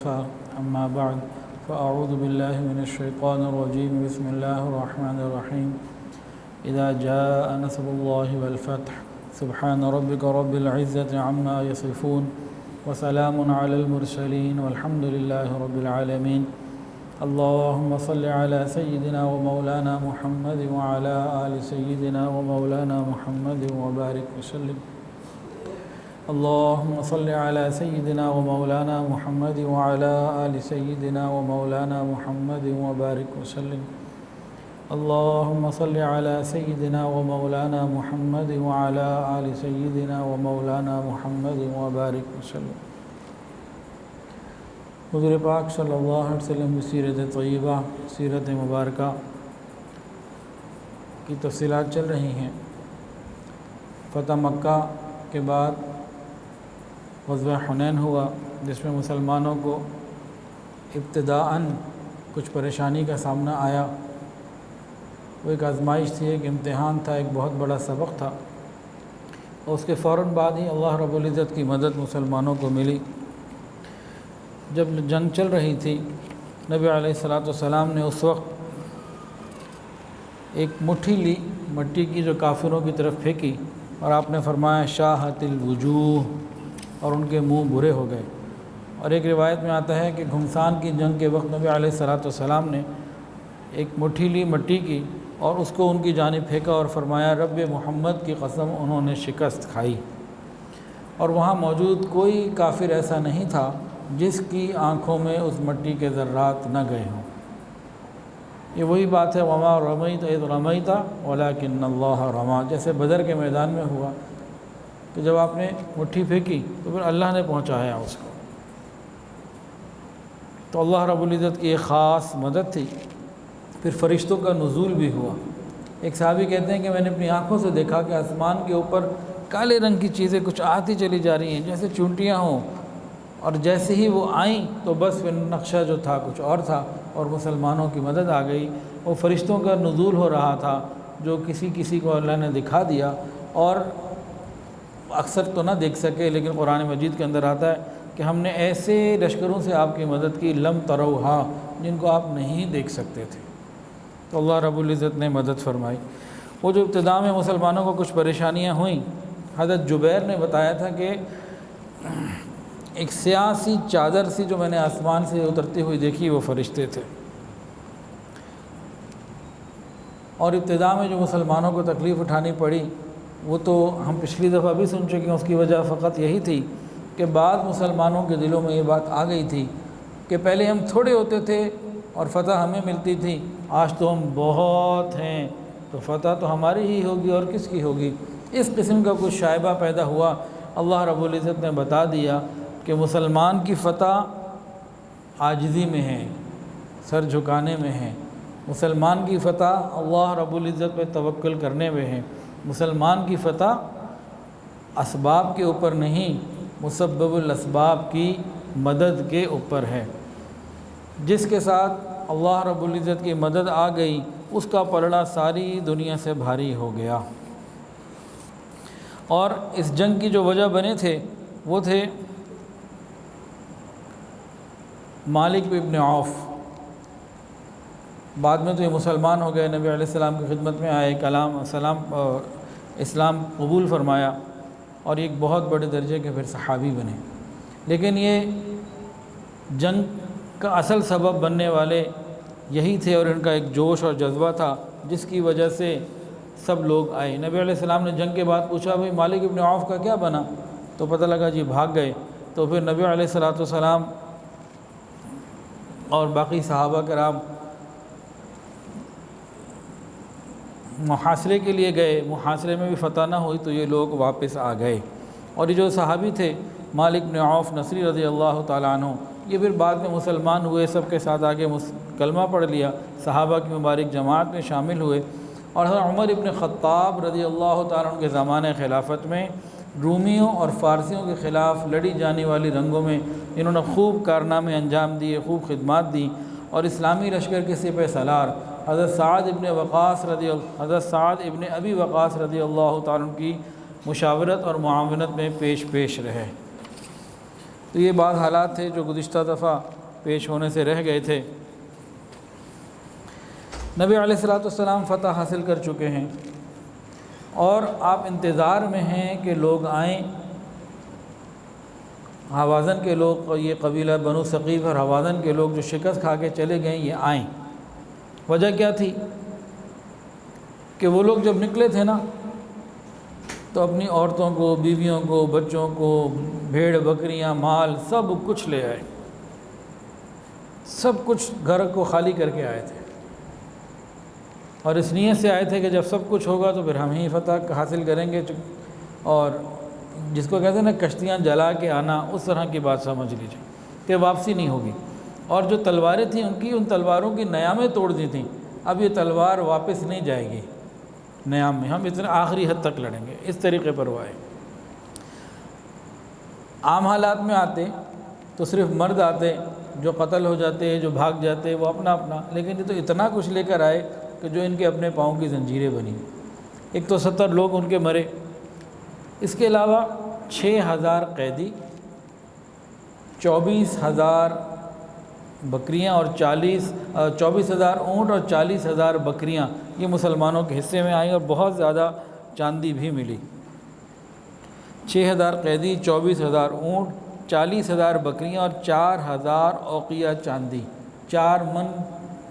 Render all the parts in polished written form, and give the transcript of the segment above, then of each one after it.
وكفى أما بعد فأعوذ بالله من الشيطان الرجيم بسم الله الرحمن الرحيم إذا جاء نصر الله والفتح سبحان ربك رب العزة عما يصفون وسلام على المرسلين والحمد لله رب العالمين اللهم صل على سيدنا ومولانا محمد وعلى آل سيدنا ومولانا محمد وبارك وسلم اللهم صل على سيدنا ومولانا محمد وعلى آل سيدنا ومولانا محمد وبارك وسلم اللهم صل على سيدنا ومولانا محمد وعلى آل سيدنا ومولانا محمد وبارك وسلم حضور پاک صلی اللہ علیہ وسلم کی سیرت طیبہ سیرت مبارکہ کی تفصیلات چل رہی ہیں۔ فتح مکہ کے بعد غزوہ حنین ہوا، جس میں مسلمانوں کو ابتداءً کچھ پریشانی کا سامنا آیا۔ وہ ایک آزمائش تھی، ایک امتحان تھا، ایک بہت بڑا سبق تھا، اور اس کے فوراً بعد ہی اللہ رب العزت کی مدد مسلمانوں کو ملی۔ جب جنگ چل رہی تھی، نبی علیہ السلام نے اس وقت ایک مٹھی لی مٹی کی، جو کافروں کی طرف پھینکی، اور آپ نے فرمایا شاہت الوجوہ، اور ان کے منہ برے ہو گئے۔ اور ایک روایت میں آتا ہے کہ گھمسان کی جنگ کے وقت نبی علیہ السلام نے ایک مٹھی لی مٹی کی اور اس کو ان کی جانب پھینکا اور فرمایا رب محمد کی قسم انہوں نے شکست کھائی۔ اور وہاں موجود کوئی کافر ایسا نہیں تھا جس کی آنکھوں میں اس مٹی کے ذرات نہ گئے ہوں۔ یہ وہی بات ہے وما رمیت اذ رمیت ولکن اللہ رمی، جیسے بدر کے میدان میں ہوا کہ جب آپ نے مٹھی پھینکی تو پھر اللہ نے پہنچایا اس کو۔ تو اللہ رب العزت کی ایک خاص مدد تھی۔ پھر فرشتوں کا نزول بھی ہوا۔ ایک صحابی کہتے ہیں کہ میں نے اپنی آنکھوں سے دیکھا کہ آسمان کے اوپر کالے رنگ کی چیزیں کچھ آتی چلی جا رہی ہیں، جیسے چونٹیاں ہوں، اور جیسے ہی وہ آئیں تو بس پھر نقشہ جو تھا کچھ اور تھا، اور مسلمانوں کی مدد آ گئی۔ وہ فرشتوں کا نزول ہو رہا تھا، جو کسی کو اللہ نے دکھا دیا، اور اکثر تو نہ دیکھ سکے، لیکن قرآن مجید کے اندر آتا ہے کہ ہم نے ایسے لشکروں سے آپ کی مدد کی لم تروہا، جن کو آپ نہیں دیکھ سکتے تھے۔ تو اللہ رب العزت نے مدد فرمائی۔ وہ جو ابتدا میں مسلمانوں کو کچھ پریشانیاں ہوئیں، حضرت جبیر نے بتایا تھا کہ ایک سیاہ سی چادر سی جو میں نے آسمان سے اترتی ہوئی دیکھی، وہ فرشتے تھے۔ اور ابتدا میں جو مسلمانوں کو تکلیف اٹھانی پڑی، وہ تو ہم پچھلی دفعہ بھی سن چکے ہیں۔ اس کی وجہ فقط یہی تھی کہ بعض مسلمانوں کے دلوں میں یہ بات آ گئی تھی کہ پہلے ہم تھوڑے ہوتے تھے اور فتح ہمیں ملتی تھی، آج تو ہم بہت ہیں تو فتح تو ہماری ہی ہوگی اور کس کی ہوگی۔ اس قسم کا کچھ شائبہ پیدا ہوا۔ اللہ رب العزت نے بتا دیا کہ مسلمان کی فتح عاجزی میں ہے، سر جھکانے میں ہے۔ مسلمان کی فتح اللہ رب العزت پہ توکل کرنے میں ہے۔ مسلمان کی فتح اسباب کے اوپر نہیں، مسبب الاسباب کی مدد کے اوپر ہے۔ جس کے ساتھ اللہ رب العزت کی مدد آ گئی، اس کا پلڑا ساری دنیا سے بھاری ہو گیا۔ اور اس جنگ کی جو وجہ بنے تھے وہ تھے مالک ابن عوف۔ بعد میں تو یہ مسلمان ہو گئے، نبی علیہ السلام کی خدمت میں آئے، اسلام قبول فرمایا، اور ایک بہت بڑے درجے کے پھر صحابی بنے۔ لیکن یہ جنگ کا اصل سبب بننے والے یہی تھے، اور ان کا ایک جوش اور جذبہ تھا جس کی وجہ سے سب لوگ آئے۔ نبی علیہ السلام نے جنگ کے بعد پوچھا بھئی مالک ابن عوف کا کیا بنا؟ تو پتہ لگا جی بھاگ گئے۔ تو پھر نبی علیہ السلام اور باقی صحابہ کرام محاصرے کے لیے گئے، محاصرے میں بھی فتح نہ ہوئی تو یہ لوگ واپس آ گئے۔ اور یہ جو صحابی تھے مالک بن عوف نصری رضی اللہ تعالیٰ عنہ، یہ پھر بعد میں مسلمان ہوئے، سب کے ساتھ آگے کلمہ پڑھ لیا، صحابہ کی مبارک جماعت میں شامل ہوئے۔ اور حضرت عمر ابن خطاب رضی اللہ تعالیٰ عنہ کے زمانۂ خلافت میں رومیوں اور فارسیوں کے خلاف لڑی جانے والی رنگوں میں انہوں نے خوب کارنامے انجام دیے، خوب خدمات دی، اور اسلامی لشکر کے سپہ سالار حضرت سعد ابن ابی وقاص رضی اللہ تعالیٰ عنہ کی مشاورت اور معاونت میں پیش رہے۔ تو یہ بعض حالات تھے جو گزشتہ دفعہ پیش ہونے سے رہ گئے تھے۔ نبی علیہ الصلوۃ والسلام فتح حاصل کر چکے ہیں اور آپ انتظار میں ہیں کہ لوگ آئیں، ہوازن کے لوگ، یہ قبیلہ بنو ثقیف اور ہوازن کے لوگ جو شکست کھا کے چلے گئے یہ آئیں۔ وجہ کیا تھی کہ وہ لوگ جب نکلے تھے نا تو اپنی عورتوں کو، بیویوں کو، بچوں کو، بھیڑ بکریاں، مال سب کچھ لے آئے، سب کچھ گھر کو خالی کر کے آئے تھے، اور اس نیت سے آئے تھے کہ جب سب کچھ ہوگا تو پھر ہم ہی فتح حاصل کریں گے، اور جس کو کہتے ہیں نا کشتیاں جلا کے آنا، اس طرح کی بات سمجھ لیجیے کہ واپسی نہیں ہوگی۔ اور جو تلواریں تھیں ان تلواروں کی نیامیں توڑ دی تھیں، اب یہ تلوار واپس نہیں جائے گی نیام میں، ہم اتنے آخری حد تک لڑیں گے، اس طریقے پر وہ آئے۔ عام حالات میں آتے تو صرف مرد آتے جو قتل ہو جاتے، جو بھاگ جاتے، وہ اپنا اپنا، لیکن یہ تو اتنا کچھ لے کر آئے کہ جو ان کے اپنے پاؤں کی زنجیریں بنی۔ ایک تو 70 لوگ ان کے مرے، اس کے علاوہ 6000 قیدی، 24,000 بکریاں اور 24,000 اونٹ اور 40,000 بکریاں یہ مسلمانوں کے حصے میں آئیں، اور بہت زیادہ چاندی بھی ملی۔ 6000 قیدی، 24,000 اونٹ، 40,000 بکریاں اور 4,000 اوقیہ چاندی، 4 من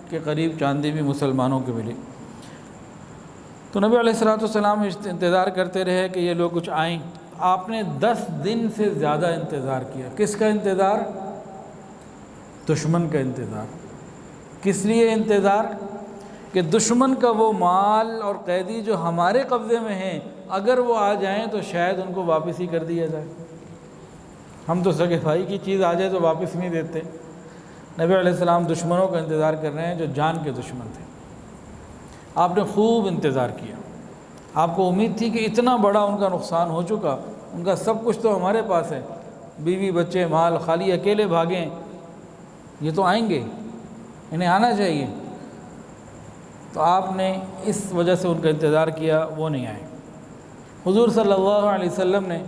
کے قریب چاندی بھی مسلمانوں کے ملی۔ تو نبی علیہ الصلوۃ والسلام انتظار کرتے رہے کہ یہ لوگ کچھ آئیں۔ آپ نے 10 دن سے زیادہ انتظار کیا۔ کس کا انتظار؟ دشمن کا انتظار۔ کس لیے انتظار؟ کہ دشمن کا وہ مال اور قیدی جو ہمارے قبضے میں ہیں، اگر وہ آ جائیں تو شاید ان کو واپس ہی کر دیا جائے۔ ہم تو سگے بھائی کی چیز آ جائے تو واپس نہیں دیتے۔ نبی علیہ السلام دشمنوں کا انتظار کر رہے ہیں جو جان کے دشمن تھے۔ آپ نے خوب انتظار کیا، آپ کو امید تھی کہ اتنا بڑا ان کا نقصان ہو چکا، ان کا سب کچھ تو ہمارے پاس ہے، بیوی بچے مال، خالی اکیلے بھاگیں، یہ تو آئیں گے، انہیں آنا چاہیے۔ تو آپ نے اس وجہ سے ان کا انتظار کیا، وہ نہیں آئے۔ حضور صلی اللہ علیہ وسلم نے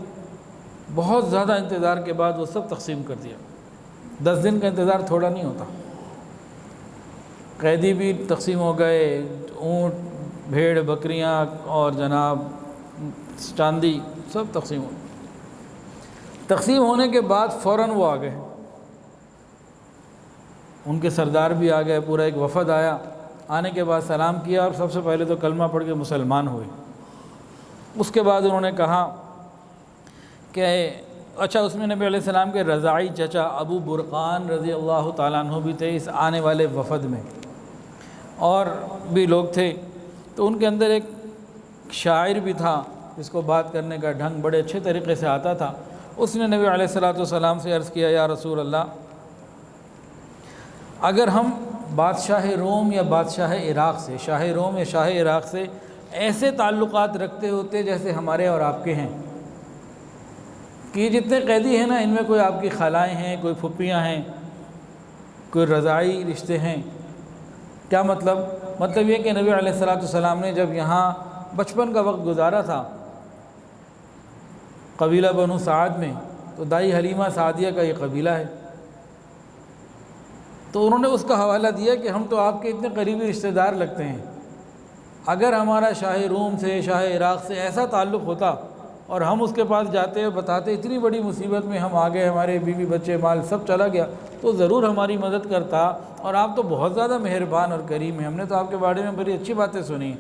بہت زیادہ انتظار کے بعد وہ سب تقسیم کر دیا۔ 10 دن کا انتظار تھوڑا نہیں ہوتا۔ قیدی بھی تقسیم ہو گئے، اونٹ، بھیڑ بکریاں اور جناب چاندی سب تقسیم ہو گئے۔ تقسیم ہونے کے بعد فوراً وہ آ گئے، ان کے سردار بھی آ گئے، پورا ایک وفد آیا۔ آنے کے بعد سلام کیا اور سب سے پہلے تو کلمہ پڑھ کے مسلمان ہوئے۔ اس کے بعد انہوں نے کہا کہ اچھا، اس میں نبی علیہ السلام کے رضاعی چچا ابو برقان رضی اللہ تعالیٰ عنہ بھی تھے اس آنے والے وفد میں، اور بھی لوگ تھے۔ تو ان کے اندر ایک شاعر بھی تھا جس کو بات کرنے کا ڈھنگ بڑے اچھے طریقے سے آتا تھا۔ اس نے نبی علیہ الصلوۃ والسلام سے عرض کیا، یا رسول اللہ، اگر ہم بادشاہ روم یا بادشاہ عراق سے، شاہ روم یا شاہ عراق سے ایسے تعلقات رکھتے ہوتے جیسے ہمارے اور آپ کے ہیں، کہ یہ جتنے قیدی ہیں نا، ان میں کوئی آپ کی خالائیں ہیں، کوئی پھپھیاں ہیں، کوئی رضاعی رشتے ہیں۔ کیا مطلب؟ مطلب یہ کہ نبی علیہ الصلوۃ والسلام نے جب یہاں بچپن کا وقت گزارا تھا قبیلہ بنو سعد میں، تو دائی حلیمہ سعدیہ کا یہ قبیلہ ہے، تو انہوں نے اس کا حوالہ دیا کہ ہم تو آپ کے اتنے قریبی رشتہ دار لگتے ہیں، اگر ہمارا شاہ روم سے، شاہ عراق سے ایسا تعلق ہوتا اور ہم اس کے پاس جاتے اور بتاتے اتنی بڑی مصیبت میں ہم آ گئے، ہمارے بیوی بچے مال سب چلا گیا، تو ضرور ہماری مدد کرتا، اور آپ تو بہت زیادہ مہربان اور کریم ہیں، ہم نے تو آپ کے بارے میں بڑی اچھی باتیں سنی،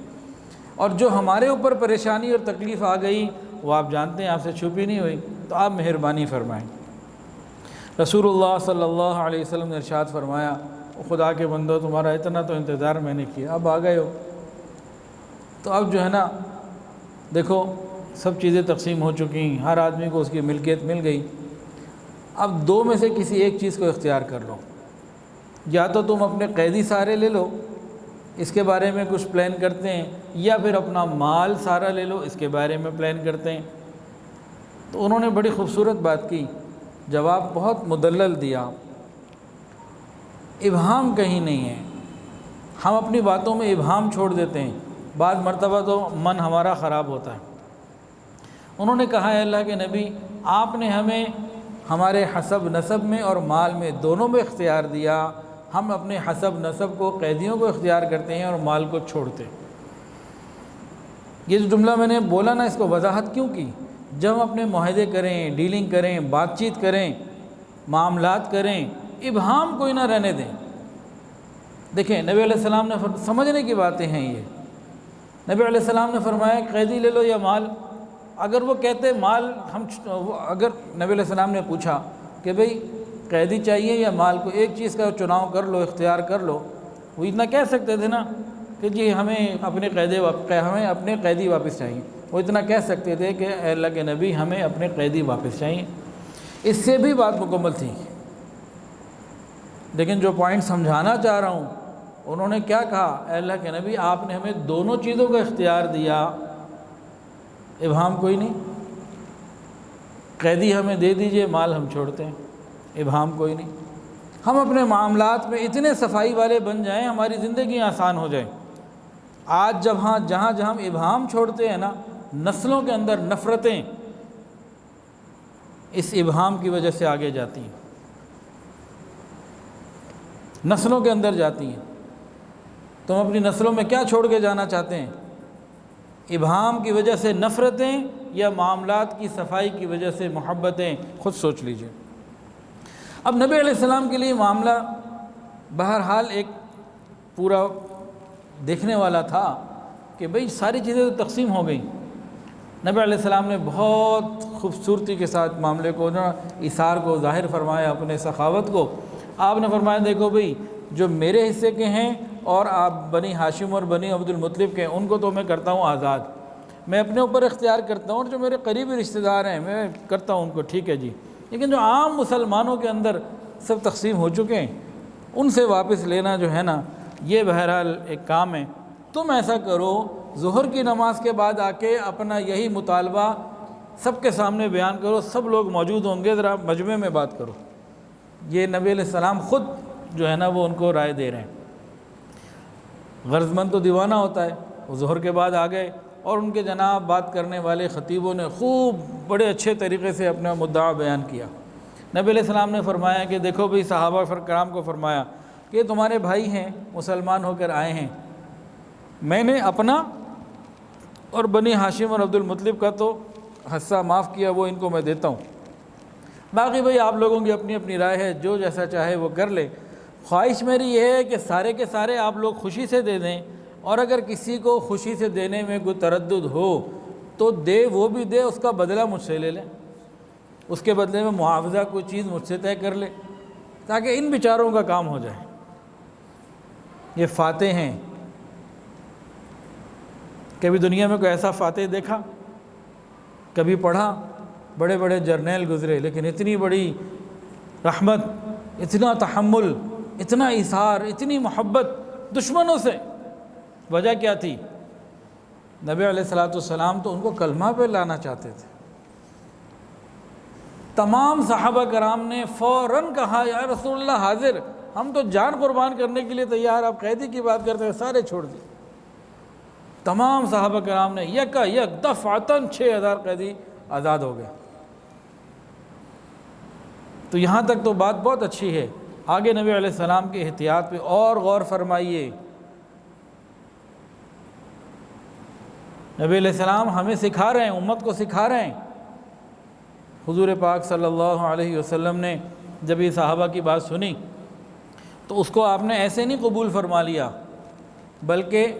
اور جو ہمارے اوپر پریشانی اور تکلیف آ گئی وہ آپ جانتے ہیں، آپ سے چھپی نہیں ہوئی، تو آپ مہربانی فرمائیں۔ رسول اللہ صلی اللہ علیہ وسلم نے ارشاد فرمایا، خدا کے بندو، تمہارا اتنا تو انتظار میں نے کیا، اب آ گئے ہو، تو اب جو ہے نا دیکھو سب چیزیں تقسیم ہو چکی ہیں، ہر آدمی کو اس کی ملکیت مل گئی، اب دو میں سے کسی ایک چیز کو اختیار کر لو، یا تو تم اپنے قیدی سارے لے لو، اس کے بارے میں کچھ پلان کرتے ہیں، یا پھر اپنا مال سارا لے لو، اس کے بارے میں پلان کرتے ہیں۔ تو انہوں نے بڑی خوبصورت بات کی، جواب بہت مدلل دیا، ابہام کہیں نہیں ہے، ہم اپنی باتوں میں ابہام چھوڑ دیتے ہیں، بعض مرتبہ تو من ہمارا خراب ہوتا ہے۔ انہوں نے کہا، اے اللہ کے نبی، آپ نے ہمیں ہمارے حسب نسب میں اور مال میں دونوں میں اختیار دیا، ہم اپنے حسب نسب کو قیدیوں کو اختیار کرتے ہیں اور مال کو چھوڑتے ہیں۔ یہ جو جملہ میں نے بولا نا، اس کو وضاحت کیوں کی؟ جب ہم اپنے معاہدے کریں، ڈیلنگ کریں، بات چیت کریں، معاملات کریں، ابہام کوئی نہ رہنے دیں۔ دیکھیں نبی علیہ السلام نے سمجھنے کی باتیں ہیں یہ۔ نبی علیہ السلام نے فرمایا قیدی لے لو یا مال۔ اگر وہ کہتے مال اگر نبی علیہ السلام نے پوچھا کہ بھئی قیدی چاہیے یا مال، کو ایک چیز کا چناؤ کر لو، اختیار کر لو، وہ اتنا کہہ سکتے تھے نا کہ جی ہمیں اپنے قیدی واپس چاہیے۔ وہ اتنا کہہ سکتے تھے کہ اے اللہ کے نبی ہمیں اپنے قیدی واپس چاہیے، اس سے بھی بات مکمل تھی۔ لیکن جو پوائنٹ سمجھانا چاہ رہا ہوں، انہوں نے کیا کہا؟ اے اللہ کے نبی آپ نے ہمیں دونوں چیزوں کا اختیار دیا، ابہام کوئی نہیں۔ قیدی ہمیں دے دیجئے، مال ہم چھوڑتے ہیں، ابہام کوئی نہیں۔ ہم اپنے معاملات میں اتنے صفائی والے بن جائیں، ہماری زندگی آسان ہو جائے۔ آج جہاں ہم ابہام چھوڑتے ہیں نا، نسلوں کے اندر نفرتیں اس ابہام کی وجہ سے آگے جاتی ہیں، نسلوں کے اندر جاتی ہیں۔ تم اپنی نسلوں میں کیا چھوڑ کے جانا چاہتے ہیں؟ ابہام کی وجہ سے نفرتیں یا معاملات کی صفائی کی وجہ سے محبتیں؟ خود سوچ لیجئے۔ اب نبی علیہ السلام کے لیے معاملہ بہرحال ایک پورا دیکھنے والا تھا کہ بھئی ساری چیزیں تو تقسیم ہو گئیں۔ نبی علیہ السلام نے بہت خوبصورتی کے ساتھ معاملے کو اثار کو ظاہر فرمایا، اپنے سخاوت کو۔ آپ نے فرمایا دیکھو بھئی جو میرے حصے کے ہیں اور آپ بنی ہاشم اور بنی عبد المطلب کے، ان کو تو میں کرتا ہوں آزاد، میں اپنے اوپر اختیار کرتا ہوں، اور جو میرے قریبی رشتہ دار ہیں میں کرتا ہوں ان کو، ٹھیک ہے جی۔ لیکن جو عام مسلمانوں کے اندر سب تقسیم ہو چکے ہیں، ان سے واپس لینا جو ہے نا، یہ بہرحال ایک کام ہے۔ تم ایسا کرو، ظہر کی نماز کے بعد آ کے اپنا یہی مطالبہ سب کے سامنے بیان کرو، سب لوگ موجود ہوں گے، ذرا مجمع میں بات کرو۔ یہ نبی علیہ السلام خود جو ہے نا وہ ان کو رائے دے رہے ہیں۔ غرض مند تو دیوانہ ہوتا ہے، وہ ظہر کے بعد آ گئے، اور ان کے جناب بات کرنے والے خطیبوں نے خوب بڑے اچھے طریقے سے اپنا مدعا بیان کیا۔ نبی علیہ السلام نے فرمایا کہ دیکھو بھئی، صحابہ کرام کو فرمایا کہ یہ تمہارے بھائی ہیں، مسلمان ہو کر آئے ہیں، میں نے اپنا اور بنی ہاشم اور عبد المطلب کا تو حصہ معاف کیا، وہ ان کو میں دیتا ہوں، باقی بھئی آپ لوگوں کی اپنی اپنی رائے ہے، جو جیسا چاہے وہ کر لے۔ خواہش میری یہ ہے کہ سارے کے سارے آپ لوگ خوشی سے دے دیں، اور اگر کسی کو خوشی سے دینے میں کوئی تردد ہو تو دے، وہ بھی دے، اس کا بدلہ مجھ سے لے لیں، اس کے بدلے میں معاوضہ کوئی چیز مجھ سے طے کر لے، تاکہ ان بیچاروں کا کام ہو جائے۔ یہ فاتح ہیں، کبھی دنیا میں کوئی ایسا فاتح دیکھا؟ کبھی پڑھا؟ بڑے بڑے جرنیل گزرے، لیکن اتنی بڑی رحمت، اتنا تحمل، اتنا ایثار، اتنی محبت دشمنوں سے، وجہ کیا تھی؟ نبی علیہ السلام تو ان کو کلمہ پہ لانا چاہتے تھے۔ تمام صحابہ کرام نے فوراً کہا یا رسول اللہ حاضر، ہم تو جان قربان کرنے کے لیے تیار، آپ قیدی کی بات کرتے ہیں، سارے چھوڑ دیے۔ تمام صحابہ کرام نے یک دفعتاً 6000 قیدی آزاد ہو گئے۔ تو یہاں تک تو بات بہت اچھی ہے۔ آگے نبی علیہ السلام کے احتیاط پہ اور غور فرمائیے۔ نبی علیہ السلام ہمیں سکھا رہے ہیں، امت کو سکھا رہے ہیں۔ حضور پاک صلی اللہ علیہ وسلم نے جب یہ صحابہ کی بات سنی تو اس کو آپ نے ایسے نہیں قبول فرما لیا، بلکہ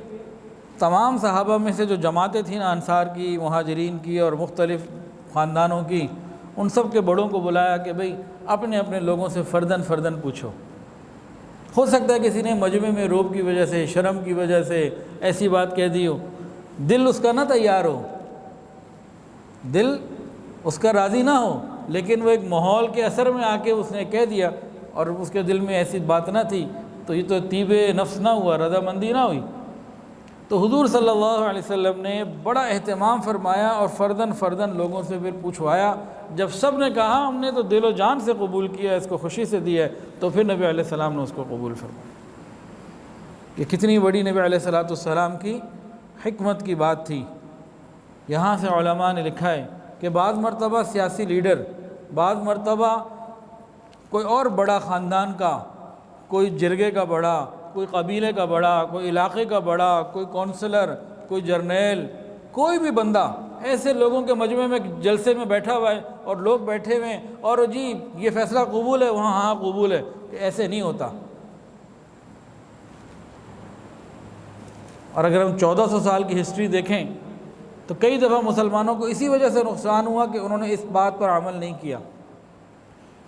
تمام صحابہ میں سے جو جماعتیں تھیں نا، انصار کی، مہاجرین کی اور مختلف خاندانوں کی، ان سب کے بڑوں کو بلایا کہ بھئی اپنے اپنے لوگوں سے فرداً پوچھو۔ ہو سکتا ہے کسی نے مجمع میں روب کی وجہ سے، شرم کی وجہ سے ایسی بات کہہ دی ہو، دل اس کا نہ تیار ہو، دل اس کا راضی نہ ہو، لیکن وہ ایک ماحول کے اثر میں آ کے اس نے کہہ دیا، اور اس کے دل میں ایسی بات نہ تھی، تو یہ تو طیب نفس نہ ہوا، رضامندی نہ ہوئی۔ تو حضور صلی اللہ علیہ وسلم نے بڑا اہتمام فرمایا اور فرداً لوگوں سے پھر پوچھوایا۔ جب سب نے کہا ہم نے تو دل و جان سے قبول کیا، اس کو خوشی سے دیا ہے، تو پھر نبی علیہ السلام نے اس کو قبول فرمایا۔ یہ کتنی بڑی نبی علیہ السلام کی حکمت کی بات تھی۔ یہاں سے علماء نے لکھا ہے کہ بعض مرتبہ سیاسی لیڈر بعض مرتبہ کوئی اور بڑا خاندان کا، کوئی جرگے کا بڑا، کوئی قبیلے کا بڑا، کوئی علاقے کا بڑا، کوئی کونسلر، کوئی جرنیل، کوئی بھی بندہ ایسے لوگوں کے مجمع میں جلسے میں بیٹھا ہوا ہے اور لوگ بیٹھے ہوئے ہیں اور جی یہ فیصلہ قبول ہے، وہاں ہاں قبول ہے، ایسے نہیں ہوتا۔ اور اگر ہم 1400 سال کی ہسٹری دیکھیں تو کئی دفعہ مسلمانوں کو اسی وجہ سے نقصان ہوا کہ انہوں نے اس بات پر عمل نہیں کیا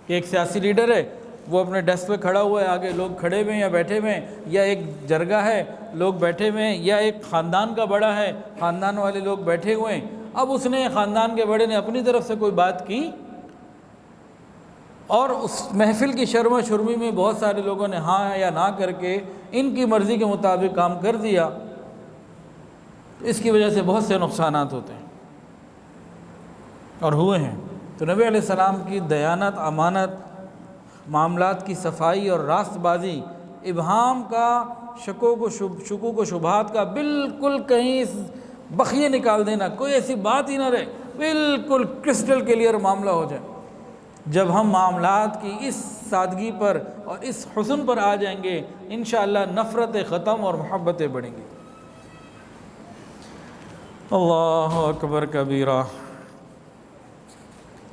کہ ایک سیاسی لیڈر ہے، وہ اپنے ڈیسک پہ کھڑا ہوا ہے، آگے لوگ کھڑے ہوئے ہیں یا بیٹھے ہوئے ہیں، یا ایک جرگہ ہے لوگ بیٹھے ہوئے ہیں، یا ایک خاندان کا بڑا ہے خاندان والے لوگ بیٹھے ہوئے ہیں۔ اب اس نے خاندان کے بڑے نے اپنی طرف سے کوئی بات کی اور اس محفل کی شرم و شرمی میں بہت سارے لوگوں نے ہاں یا نہ کر کے ان کی مرضی کے مطابق کام کر دیا، تو اس کی وجہ سے بہت سے نقصانات ہوتے ہیں اور ہوئے ہیں۔ تو نبی علیہ السلام کی دیانت، امانت، معاملات کی صفائی اور راست بازی، ابہام کا، شکوک و شبہات کا بالکل کہیں بخیے نکال دینا، کوئی ایسی بات ہی نہ رہے، بالکل کرسٹل کلیئر معاملہ ہو جائے۔ جب ہم معاملات کی اس سادگی پر اور اس حسن پر آ جائیں گے، انشاءاللہ نفرتیں ختم اور محبتیں بڑھیں گی۔ اللہ اکبر کبیرہ۔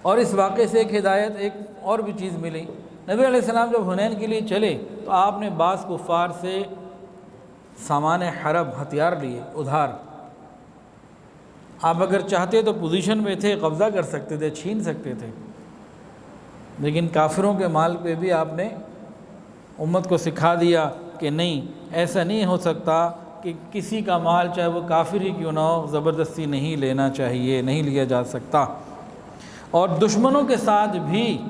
اور اس واقعے سے ایک ہدایت، ایک اور بھی چیز ملی۔ نبی علیہ السلام جب حنین کے لیے چلے تو آپ نے بعض کفار سے سامان حرب، ہتھیار لیے ادھار۔ آپ اگر چاہتے تو پوزیشن میں تھے، قبضہ کر سکتے تھے، چھین سکتے تھے، لیکن کافروں کے مال پہ بھی آپ نے امت کو سکھا دیا کہ نہیں، ایسا نہیں ہو سکتا کہ کسی کا مال چاہے وہ کافر ہی کیوں نہ ہو زبردستی نہیں لینا چاہیے، نہیں لیا جا سکتا۔ اور دشمنوں کے ساتھ بھی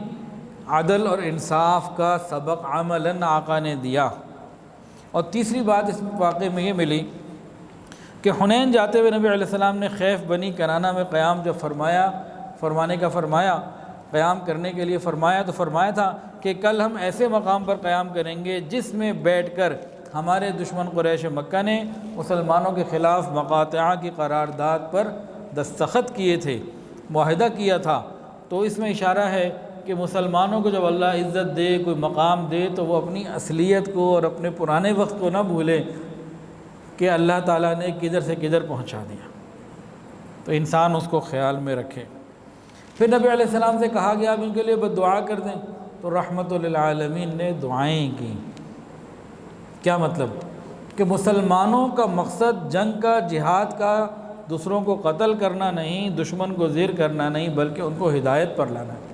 عدل اور انصاف کا سبق عملاً آقا نے دیا۔ اور تیسری بات اس واقعے میں یہ ملی کہ حنین جاتے ہوئے نبی علیہ السلام نے خیف بنی کنانہ میں قیام جب قیام کرنے کے لیے فرمایا تو فرمایا تھا کہ کل ہم ایسے مقام پر قیام کریں گے جس میں بیٹھ کر ہمارے دشمن قریش مکہ نے مسلمانوں کے خلاف مقاطعہ کی قرارداد پر دستخط کیے تھے، معاہدہ کیا تھا۔ تو اس میں اشارہ ہے کہ مسلمانوں کو جب اللہ عزت دے، کوئی مقام دے، تو وہ اپنی اصلیت کو اور اپنے پرانے وقت کو نہ بھولے کہ اللہ تعالیٰ نے کدھر سے کدھر پہنچا دیا، تو انسان اس کو خیال میں رکھے۔ پھر نبی علیہ السلام سے کہا گیا اب ان کے لیے بد دعا کر دیں، تو رحمت للعالمین نے دعائیں کی۔ کیا مطلب؟ کہ مسلمانوں کا مقصد جنگ کا، جہاد کا، دوسروں کو قتل کرنا نہیں، دشمن کو زیر کرنا نہیں، بلکہ ان کو ہدایت پر لانا ہے۔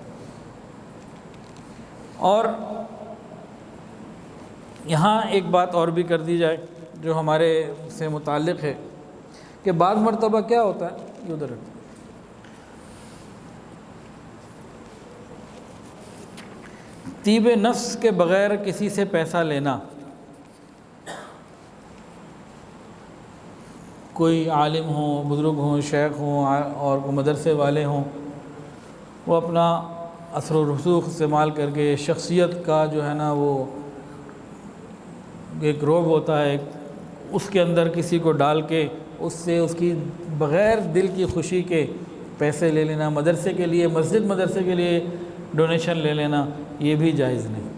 اور یہاں ایک بات اور بھی کر دی جائے جو ہمارے سے متعلق ہے کہ بعض مرتبہ کیا ہوتا ہے، ادھر طیب نفس کے بغیر کسی سے پیسہ لینا۔ کوئی عالم ہوں، بزرگ ہوں، شیخ ہوں اور مدرسے والے ہوں، وہ اپنا اثر و رسوخ استعمال کر کے شخصیت کا جو ہے نا وہ ایک روب ہوتا ہے، اس کے اندر کسی کو ڈال کے اس سے اس کی بغیر دل کی خوشی کے پیسے لے لینا، مدرسے کے لیے، مسجد مدرسے کے لیے ڈونیشن لے لینا، یہ بھی جائز نہیں۔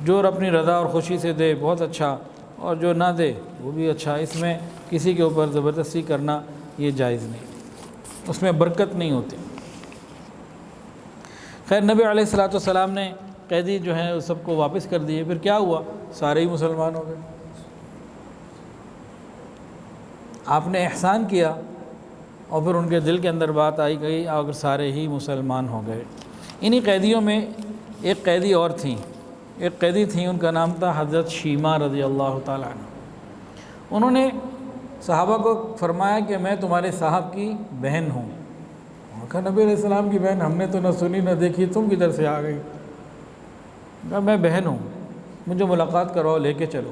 جو اپنی رضا اور خوشی سے دے بہت اچھا، اور جو نہ دے وہ بھی اچھا، اس میں کسی کے اوپر زبردستی کرنا یہ جائز نہیں، اس میں برکت نہیں ہوتی۔ خیر نبی علیہ السلام نے قیدی جو ہیں سب کو واپس کر دیے۔ پھر کیا ہوا؟ سارے ہی مسلمان ہو گئے۔ آپ نے احسان کیا اور پھر ان کے دل کے اندر بات آئی گئی اور سارے ہی مسلمان ہو گئے۔ انہی قیدیوں میں ایک قیدی اور تھیں، ایک قیدی تھیں، ان کا نام تھا حضرت شیمہ رضی اللہ تعالیٰ عنہ۔ انہوں نے صحابہ کو فرمایا کہ میں تمہارے صاحب کی بہن ہوں۔ کہا نبی علیہ السلام کی بہن؟ ہم نے تو نہ سنی نہ دیکھی، تم کدھر سے آ گئی؟ کہا میں بہن ہوں، مجھے ملاقات کرواؤ، لے کے چلو۔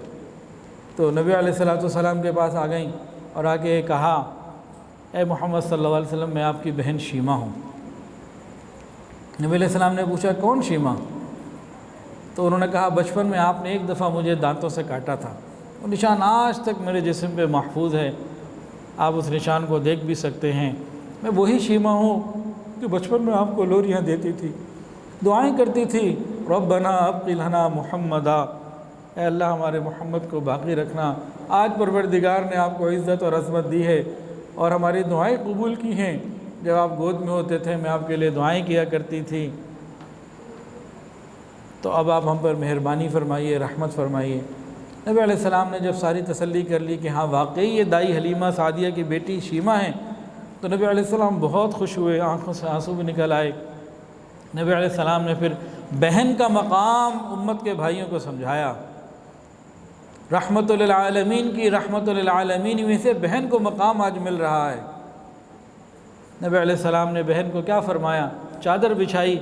تو نبی علیہ السلام کے پاس آ گئیں اور آ کے کہا اے محمد صلی اللہ علیہ وسلم، میں آپ کی بہن شیمہ ہوں۔ نبی علیہ السلام نے پوچھا کون شیمہ؟ تو انہوں نے کہا بچپن میں آپ نے ایک دفعہ مجھے دانتوں سے کاٹا تھا، وہ نشان آج تک میرے جسم پہ محفوظ ہے، آپ اس نشان کو دیکھ بھی سکتے ہیں، میں وہی شیمہ ہوں جو بچپن میں آپ کو لوریاں دیتی تھی، دعائیں کرتی تھی، ربنا ابق لنا محمدا، اے اللہ ہمارے محمد کو باقی رکھنا۔ آج پروردگار نے آپ کو عزت اور عظمت دی ہے اور ہماری دعائیں قبول کی ہیں۔ جب آپ گود میں ہوتے تھے میں آپ کے لیے دعائیں کیا کرتی تھی، تو اب آپ ہم پر مہربانی فرمائیے، رحمت فرمائیے۔ نبی علیہ السلام نے جب ساری تسلی کر لی کہ ہاں واقعی یہ دائی حلیمہ سعدیہ کی بیٹی شیمہ ہیں، تو نبی علیہ السلام بہت خوش ہوئے، آنکھوں سے آنسو بھی نکل آئے۔ نبی علیہ السلام نے پھر بہن کا مقام امت کے بھائیوں کو سمجھایا۔ رحمت للعالمین کی رحمت للعالمین میں سے بہن کو مقام آج مل رہا ہے۔ نبی علیہ السلام نے بہن کو کیا فرمایا؟ چادر بچھائی،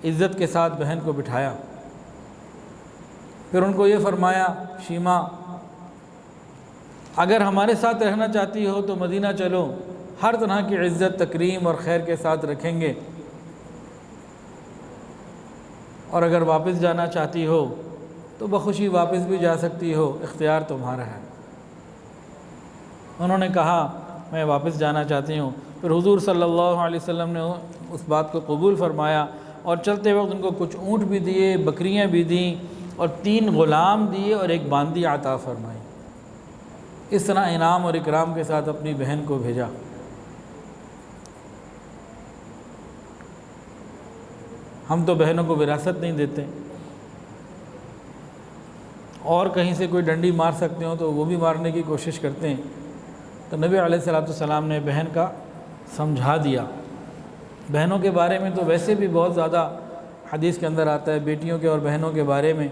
عزت کے ساتھ بہن کو بٹھایا، پھر ان کو یہ فرمایا شیمہ اگر ہمارے ساتھ رہنا چاہتی ہو تو مدینہ چلو، ہر طرح کی عزت تکریم اور خیر کے ساتھ رکھیں گے، اور اگر واپس جانا چاہتی ہو تو بخوشی واپس بھی جا سکتی ہو، اختیار تمہارا ہے۔ انہوں نے کہا میں واپس جانا چاہتی ہوں۔ پھر حضور صلی اللہ علیہ وسلم نے اس بات کو قبول فرمایا اور چلتے وقت ان کو کچھ اونٹ بھی دیے، بکریاں بھی دیں، اور 3 غلام دیے اور 1 باندی عطا فرمائی۔ اس طرح انعام اور اکرام کے ساتھ اپنی بہن کو بھیجا۔ ہم تو بہنوں کو وراثت نہیں دیتے، اور کہیں سے کوئی ڈنڈی مار سکتے ہوں تو وہ بھی مارنے کی کوشش کرتے ہیں۔ تو نبی علیہ السلام نے بہن کا سمجھا دیا۔ بہنوں کے بارے میں تو ویسے بھی بہت زیادہ حدیث کے اندر آتا ہے بیٹیوں کے اور بہنوں کے بارے میں،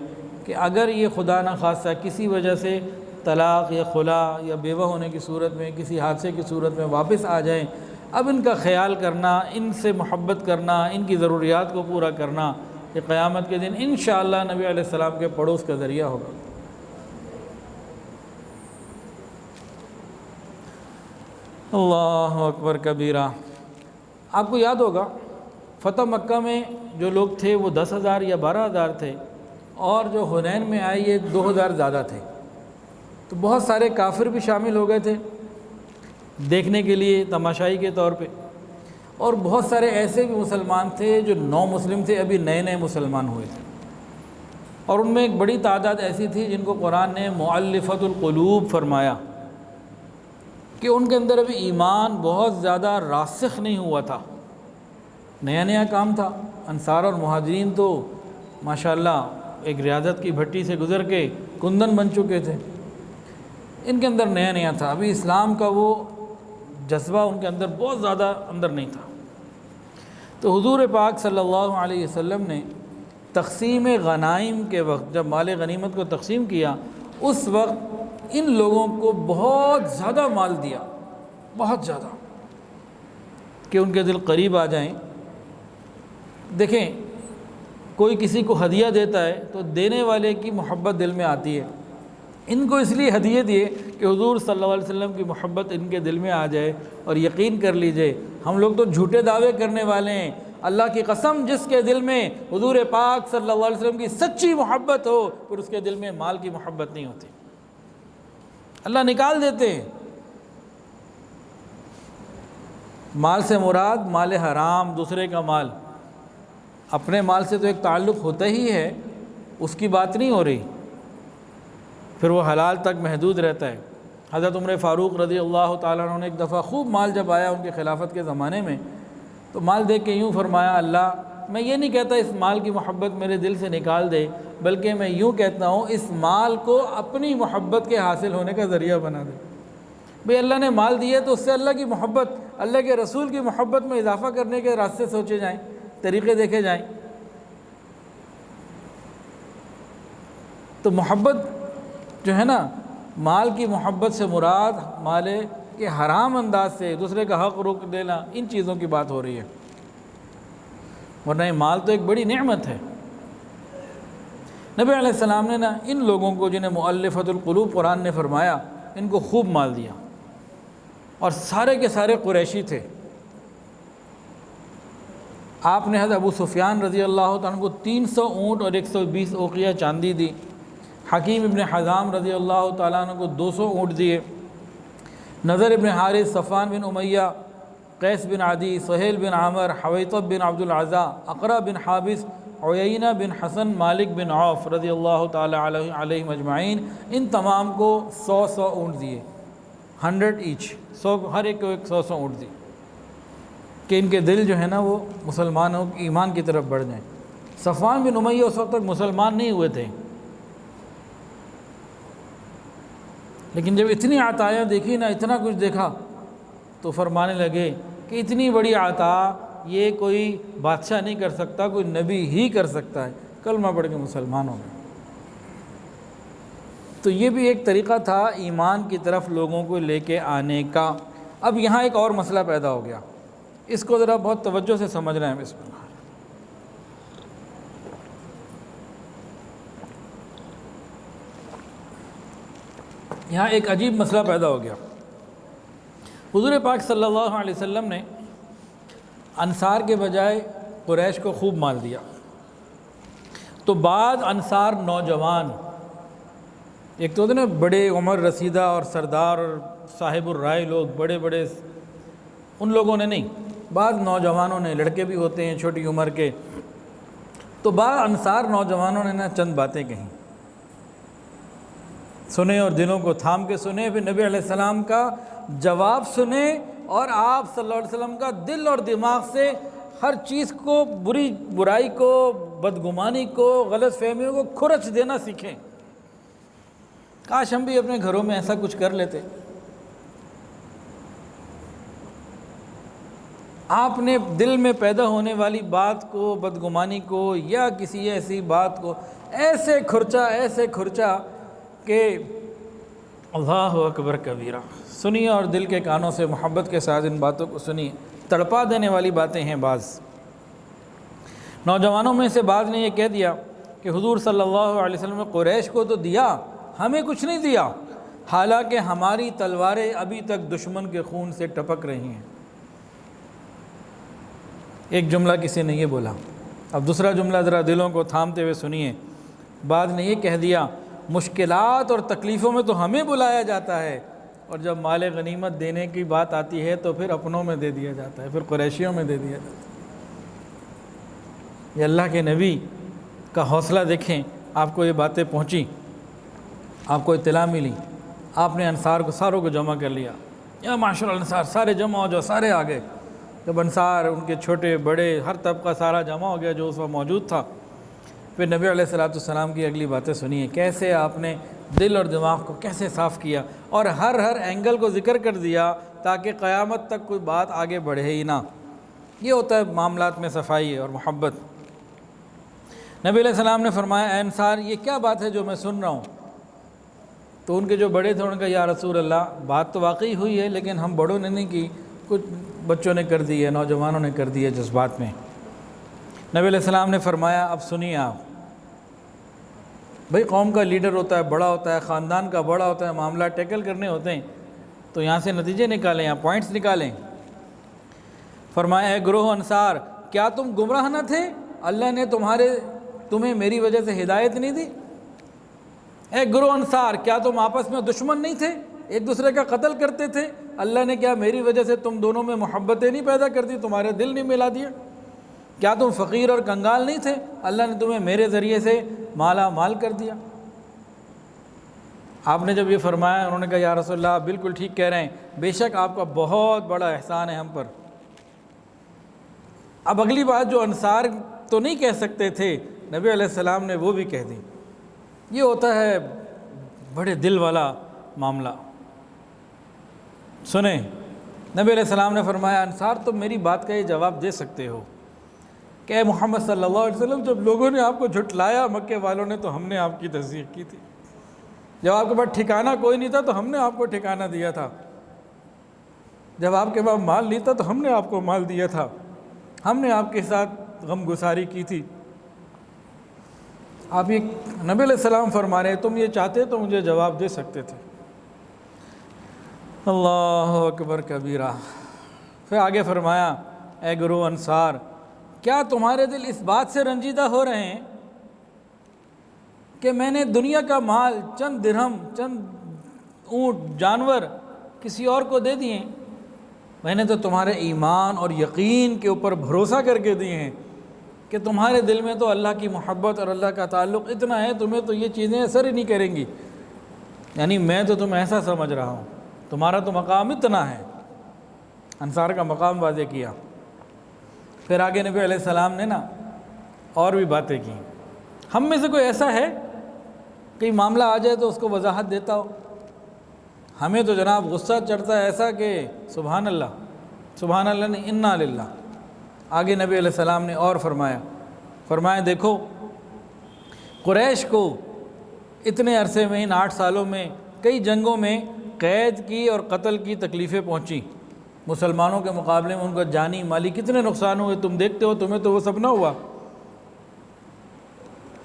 کہ اگر یہ خدا نہ خواستہ کسی وجہ سے طلاق یا خلا یا بیوہ ہونے کی صورت میں، کسی حادثے کی صورت میں واپس آ جائیں، اب ان کا خیال کرنا، ان سے محبت کرنا، ان کی ضروریات کو پورا کرنا، یہ قیامت کے دن انشاءاللہ نبی علیہ السلام کے پڑوس کا ذریعہ ہوگا۔ اللہ اکبر کبیرہ۔ آپ کو یاد ہوگا فتح مکہ میں جو لوگ تھے وہ 10,000 یا 12,000 تھے، اور جو حنین میں آئے یہ 2,000 زیادہ تھے، تو بہت سارے کافر بھی شامل ہو گئے تھے دیکھنے کے لیے تماشائی کے طور پہ، اور بہت سارے ایسے بھی مسلمان تھے جو نو مسلم تھے، ابھی نئے نئے مسلمان ہوئے تھے، اور ان میں ایک بڑی تعداد ایسی تھی جن کو قرآن نے مؤلفۃ القلوب فرمایا کہ ان کے اندر ابھی ایمان بہت زیادہ راسخ نہیں ہوا تھا، نیا نیا کام تھا۔ انصار اور مہاجرین تو ماشاءاللہ ایک ریاضت کی بھٹی سے گزر کے کندن بن چکے تھے، ان کے اندر نیا نیا تھا، ابھی اسلام کا وہ جذبہ ان کے اندر بہت زیادہ اندر نہیں تھا۔ تو حضور پاک صلی اللہ علیہ وسلم نے تقسیم غنائم کے وقت جب مال غنیمت کو تقسیم کیا، اس وقت ان لوگوں کو بہت زیادہ مال دیا، بہت زیادہ، کہ ان کے دل قریب آ جائیں۔ دیکھیں کوئی کسی کو ہدیہ دیتا ہے تو دینے والے کی محبت دل میں آتی ہے، ان کو اس لیے ہدیے دیے کہ حضور صلی اللہ علیہ وسلم کی محبت ان کے دل میں آ جائے، اور یقین کر لیجئے ہم لوگ تو جھوٹے دعوے کرنے والے ہیں، اللہ کی قسم جس کے دل میں حضور پاک صلی اللہ علیہ وسلم کی سچی محبت ہو پھر اس کے دل میں مال کی محبت نہیں ہوتی، اللہ نکال دیتے ہیں۔ مال سے مراد مال حرام، دوسرے کا مال، اپنے مال سے تو ایک تعلق ہوتا ہی ہے، اس کی بات نہیں ہو رہی، پھر وہ حلال تک محدود رہتا ہے۔ حضرت عمر فاروق رضی اللہ تعالیٰ عنہ نے ایک دفعہ خوب مال جب آیا ان کے خلافت کے زمانے میں، تو مال دیکھ کے یوں فرمایا اللہ میں یہ نہیں کہتا اس مال کی محبت میرے دل سے نکال دے، بلکہ میں یوں کہتا ہوں اس مال کو اپنی محبت کے حاصل ہونے کا ذریعہ بنا دے۔ بھئی اللہ نے مال دیا تو اس سے اللہ کی محبت، اللہ کے رسول کی محبت میں اضافہ کرنے کے راستے سوچے جائیں، طریقے دیکھے جائیں۔ تو محبت جو ہے نا، مال کی محبت سے مراد مال کے حرام انداز سے دوسرے کا حق روک دینا، ان چیزوں کی بات ہو رہی ہے، ورنہ یہ مال تو ایک بڑی نعمت ہے۔ نبی علیہ السلام نے نا ان لوگوں کو جنہیں مؤلفۃ القلوب قرآن نے فرمایا، ان کو خوب مال دیا، اور سارے کے سارے قریشی تھے۔ آپ نے حضرت ابو سفیان رضی اللہ تعالیٰ عنہ کو 300 اونٹ اور 120 اوقیہ چاندی دی، حکیم ابن حزام رضی اللہ تعالیٰ عنہ کو 200 اونٹ دیے، نضر ابن حارث، صفوان بن امیہ، قیس بن عدی، سہیل بن عامر، حویطب بن عبد العزا، اقرا بن حابس، عیینہ بن حسن، مالک بن عوف رضی اللہ تعالی علیہم اجمعین، ان تمام کو 100 اونٹ دیے، 100 ایچ، 100 ہر ایک کو 100 اونٹ دی کہ ان کے دل جو ہے نا وہ مسلمانوں کی ایمان کی طرف بڑھ جائیں۔ صفوان بن امیہ اس وقت تک مسلمان نہیں ہوئے تھے، لیکن جب اتنی عطایاں دیکھی نا، اتنا کچھ دیکھا، تو فرمانے لگے کہ اتنی بڑی عطا یہ کوئی بادشاہ نہیں کر سکتا، کوئی نبی ہی کر سکتا ہے۔ کلمہ پڑھ کے مسلمان ہو گئے۔ تو یہ بھی ایک طریقہ تھا ایمان کی طرف لوگوں کو لے کے آنے کا۔ اب یہاں ایک اور مسئلہ پیدا ہو گیا، اس کو ذرا بہت توجہ سے سمجھ رہے ہیں۔ بسم اللہ۔ یہاں ایک عجیب مسئلہ پیدا ہو گیا۔ حضور پاک صلی اللہ علیہ وسلم نے انصار کے بجائے قریش کو خوب مال دیا، تو بعض انصار نوجوان، ایک تو ہوتے نا بڑے عمر رسیدہ اور سردار اور صاحب الرائے لوگ، بڑے بڑے، ان لوگوں نے نہیں، بعض نوجوانوں نے، لڑکے بھی ہوتے ہیں چھوٹی عمر کے، تو بعض انصار نوجوانوں نے نا چند باتیں کہیں، سنے اور دلوں کو تھام کے سنے، پھر نبی علیہ السلام کا جواب سنے، اور آپ صلی اللہ علیہ وسلم کا دل اور دماغ سے ہر چیز کو، برائی کو، بدگمانی کو، غلط فہمیوں کو کھرچ دینا سیکھیں۔ کاش ہم بھی اپنے گھروں میں ایسا کچھ کر لیتے۔ آپ نے دل میں پیدا ہونے والی بات کو، بدگمانی کو، یا کسی ایسی بات کو ایسے کھرچا کہ اللہ اکبر کبیرہ، سنیے اور دل کے کانوں سے محبت کے ساتھ ان باتوں کو سنیے، تڑپا دینے والی باتیں ہیں۔ بعض نوجوانوں میں سے بعض نے یہ کہہ دیا کہ حضور صلی اللہ علیہ وسلم نے قریش کو تو دیا، ہمیں کچھ نہیں دیا، حالانکہ ہماری تلواریں ابھی تک دشمن کے خون سے ٹپک رہی ہیں۔ ایک جملہ کسی نے یہ بولا۔ اب دوسرا جملہ ذرا دلوں کو تھامتے ہوئے سنیے۔ بعض نے یہ کہہ دیا، مشکلات اور تکلیفوں میں تو ہمیں بلایا جاتا ہے، اور جب مال غنیمت دینے کی بات آتی ہے تو پھر اپنوں میں دے دیا جاتا ہے، پھر قریشیوں میں دے دیا جاتا ہے۔ یہ اللہ کے نبی کا حوصلہ دیکھیں، آپ کو یہ باتیں پہنچی، آپ کو اطلاع ملی، آپ نے انصار کو ساروں کو جمع کر لیا، یا معاشر الانصار سارے جمع ہو جاؤ، سارے آ گئے۔ جب انصار، ان کے چھوٹے بڑے، ہر طبقہ سارا جمع ہو گیا جو اس وقت موجود تھا، پھر نبی علیہ السلام کی اگلی باتیں سنیے، کیسے آپ نے دل اور دماغ کو کیسے صاف کیا، اور ہر اینگل کو ذکر کر دیا تاکہ قیامت تک کوئی بات آگے بڑھے ہی نہ۔ یہ ہوتا ہے معاملات میں صفائی اور محبت۔ نبی علیہ السلام نے فرمایا، اے انصار، یہ کیا بات ہے جو میں سن رہا ہوں؟ تو ان کے جو بڑے تھے انہوں نے کہا، یا رسول اللہ، بات تو واقعی ہوئی ہے، لیکن ہم بڑوں نے نہیں کی، کچھ بچوں نے کر دی ہے، نوجوانوں نے کر دی ہے جذبات میں۔ نبی علیہ السلام نے فرمایا، اب سنیے آپ، بھئی قوم کا لیڈر ہوتا ہے، بڑا ہوتا ہے، خاندان کا بڑا ہوتا ہے، معاملہ ٹیکل کرنے ہوتے ہیں، تو یہاں سے نتیجے نکالیں، یہاں پوائنٹس نکالیں۔ فرمایا، اے گروہ انصار، کیا تم گمراہ نہ تھے؟ اللہ نے تمہیں میری وجہ سے ہدایت نہیں دی؟ اے گروہ انصار، کیا تم آپس میں دشمن نہیں تھے، ایک دوسرے کا قتل کرتے تھے؟ اللہ نے کیا میری وجہ سے تم دونوں میں محبتیں نہیں پیدا کر دی، تمہارے دل نہیں ملا دیے؟ کیا تم فقیر اور کنگال نہیں تھے، اللہ نے تمہیں میرے ذریعے سے مالا مال کر دیا؟ آپ نے جب یہ فرمایا، انہوں نے کہا، یا رسول اللہ، آپ بالکل ٹھیک کہہ رہے ہیں، بے شک آپ کا بہت بڑا احسان ہے ہم پر۔ اب اگلی بات جو انصار تو نہیں کہہ سکتے تھے، نبی علیہ السلام نے وہ بھی کہہ دی۔ یہ ہوتا ہے بڑے دل والا معاملہ۔ سنیں، نبی علیہ السلام نے فرمایا، انصار تم میری بات کا یہ جواب دے سکتے ہو کہ اے محمد صلی اللہ علیہ وسلم، جب لوگوں نے آپ کو جھٹلایا، مکے والوں نے، تو ہم نے آپ کی تصدیق کی تھی۔ جب آپ کے پاس ٹھکانہ کوئی نہیں تھا تو ہم نے آپ کو ٹھکانہ دیا تھا۔ جب آپ کے پاس مال نہیں تھا تو ہم نے آپ کو مال دیا تھا۔ ہم نے آپ کے ساتھ غم گساری کی تھی۔ آپ یہ نبی علیہ السلام فرما رہے ہیں، تم یہ چاہتے تو مجھے جواب دے سکتے تھے۔ اللہ اکبر کبیرہ۔ پھر آگے فرمایا، اے گروہ انصار، کیا تمہارے دل اس بات سے رنجیدہ ہو رہے ہیں کہ میں نے دنیا کا مال، چند درہم، چند اونٹ، جانور کسی اور کو دے دیے؟ میں نے تو تمہارے ایمان اور یقین کے اوپر بھروسہ کر کے دیے ہیں کہ تمہارے دل میں تو اللہ کی محبت اور اللہ کا تعلق اتنا ہے، تمہیں تو یہ چیزیں اثر ہی نہیں کریں گی، یعنی میں تو تمہیں ایسا سمجھ رہا ہوں، تمہارا تو مقام اتنا ہے۔ انصار کا مقام واضح کیا۔ پھر آگے نبی علیہ السلام نے اور بھی باتیں کی۔ ہم میں سے کوئی ایسا ہے کہ معاملہ آ جائے تو اس کو وضاحت دیتا ہو؟ ہمیں تو جناب غصہ چڑھتا ہے ایسا کہ سبحان اللہ نہیں، انا للہ۔ آگے نبی علیہ السلام نے اور فرمایا دیکھو، قریش کو اتنے عرصے میں، ان 8 سالوں میں کئی جنگوں میں قید کی اور قتل کی تکلیفیں پہنچی، مسلمانوں کے مقابلے میں ان کا جانی مالی کتنے نقصان ہوئے، تم دیکھتے ہو، تمہیں تو وہ سب نہ ہوا،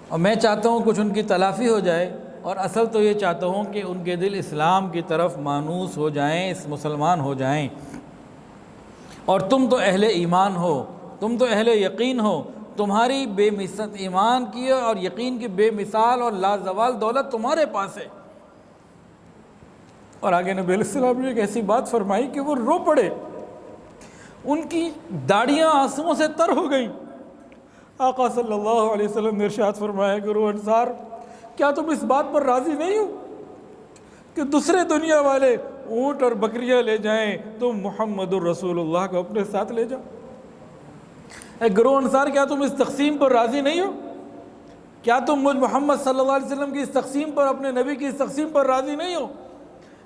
اور میں چاہتا ہوں کچھ ان کی تلافی ہو جائے، اور اصل تو یہ چاہتا ہوں کہ ان کے دل اسلام کی طرف مانوس ہو جائیں، مسلمان ہو جائیں، اور تم تو اہل ایمان ہو، تم تو اہل یقین ہو، تمہاری بے مثل ایمان کی اور یقین کی بے مثال اور لازوال دولت تمہارے پاس ہے۔ اور آگے نبی علیہ السلام نے ایک ایسی بات فرمائی کہ وہ رو پڑے، ان کی داڑیاں آنسوؤں سے تر ہو گئیں۔ آقا صلی اللہ علیہ وسلم نے ارشاد فرمایا کہ انصار، کیا تم اس بات پر راضی نہیں ہو کہ دوسرے دنیا والے اونٹ اور بکریاں لے جائیں، تم محمد الرسول اللہ کو اپنے ساتھ لے جاؤ؟ اے گروہ انصار، کیا تم اس تقسیم پر راضی نہیں ہو؟ کیا تم مجھ محمد صلی اللہ علیہ وسلم کی اس تقسیم پر، اپنے نبی کی اس تقسیم پر راضی نہیں ہو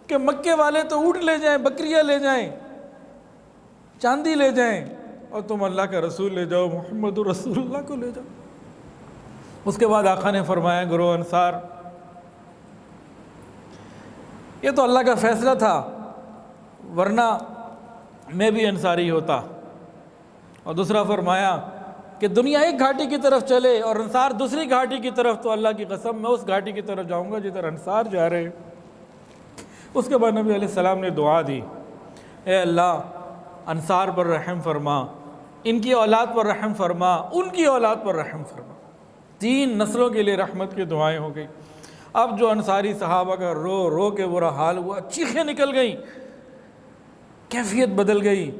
کہ مکے والے تو اونٹ لے جائیں، بکریاں لے جائیں، چاندی لے جائیں، اور تم اللہ کا رسول لے جاؤ، محمد الرسول اللہ کو لے جاؤ؟ اس کے بعد آقا نے فرمایا، گروہ انصار، یہ تو اللہ کا فیصلہ تھا، ورنہ میں بھی انصاری ہوتا۔ اور دوسرا فرمایا کہ دنیا ایک گھاٹی کی طرف چلے اور انصار دوسری گھاٹی کی طرف، تو اللہ کی قسم میں اس گھاٹی کی طرف جاؤں گا جدھر انصار جا رہے ہیں۔ اس کے بعد نبی علیہ السلام نے دعا دی، اے اللہ انصار پر رحم فرما، ان کی اولاد پر رحم فرما، ان کی اولاد پر رحم فرما۔ 3 نسلوں کے لیے رحمت کی دعائیں ہو گئی۔ اب جو انصاری صحابہ کا رو رو کے برا حال ہوا، چیخیں نکل گئیں، کیفیت بدل گئی،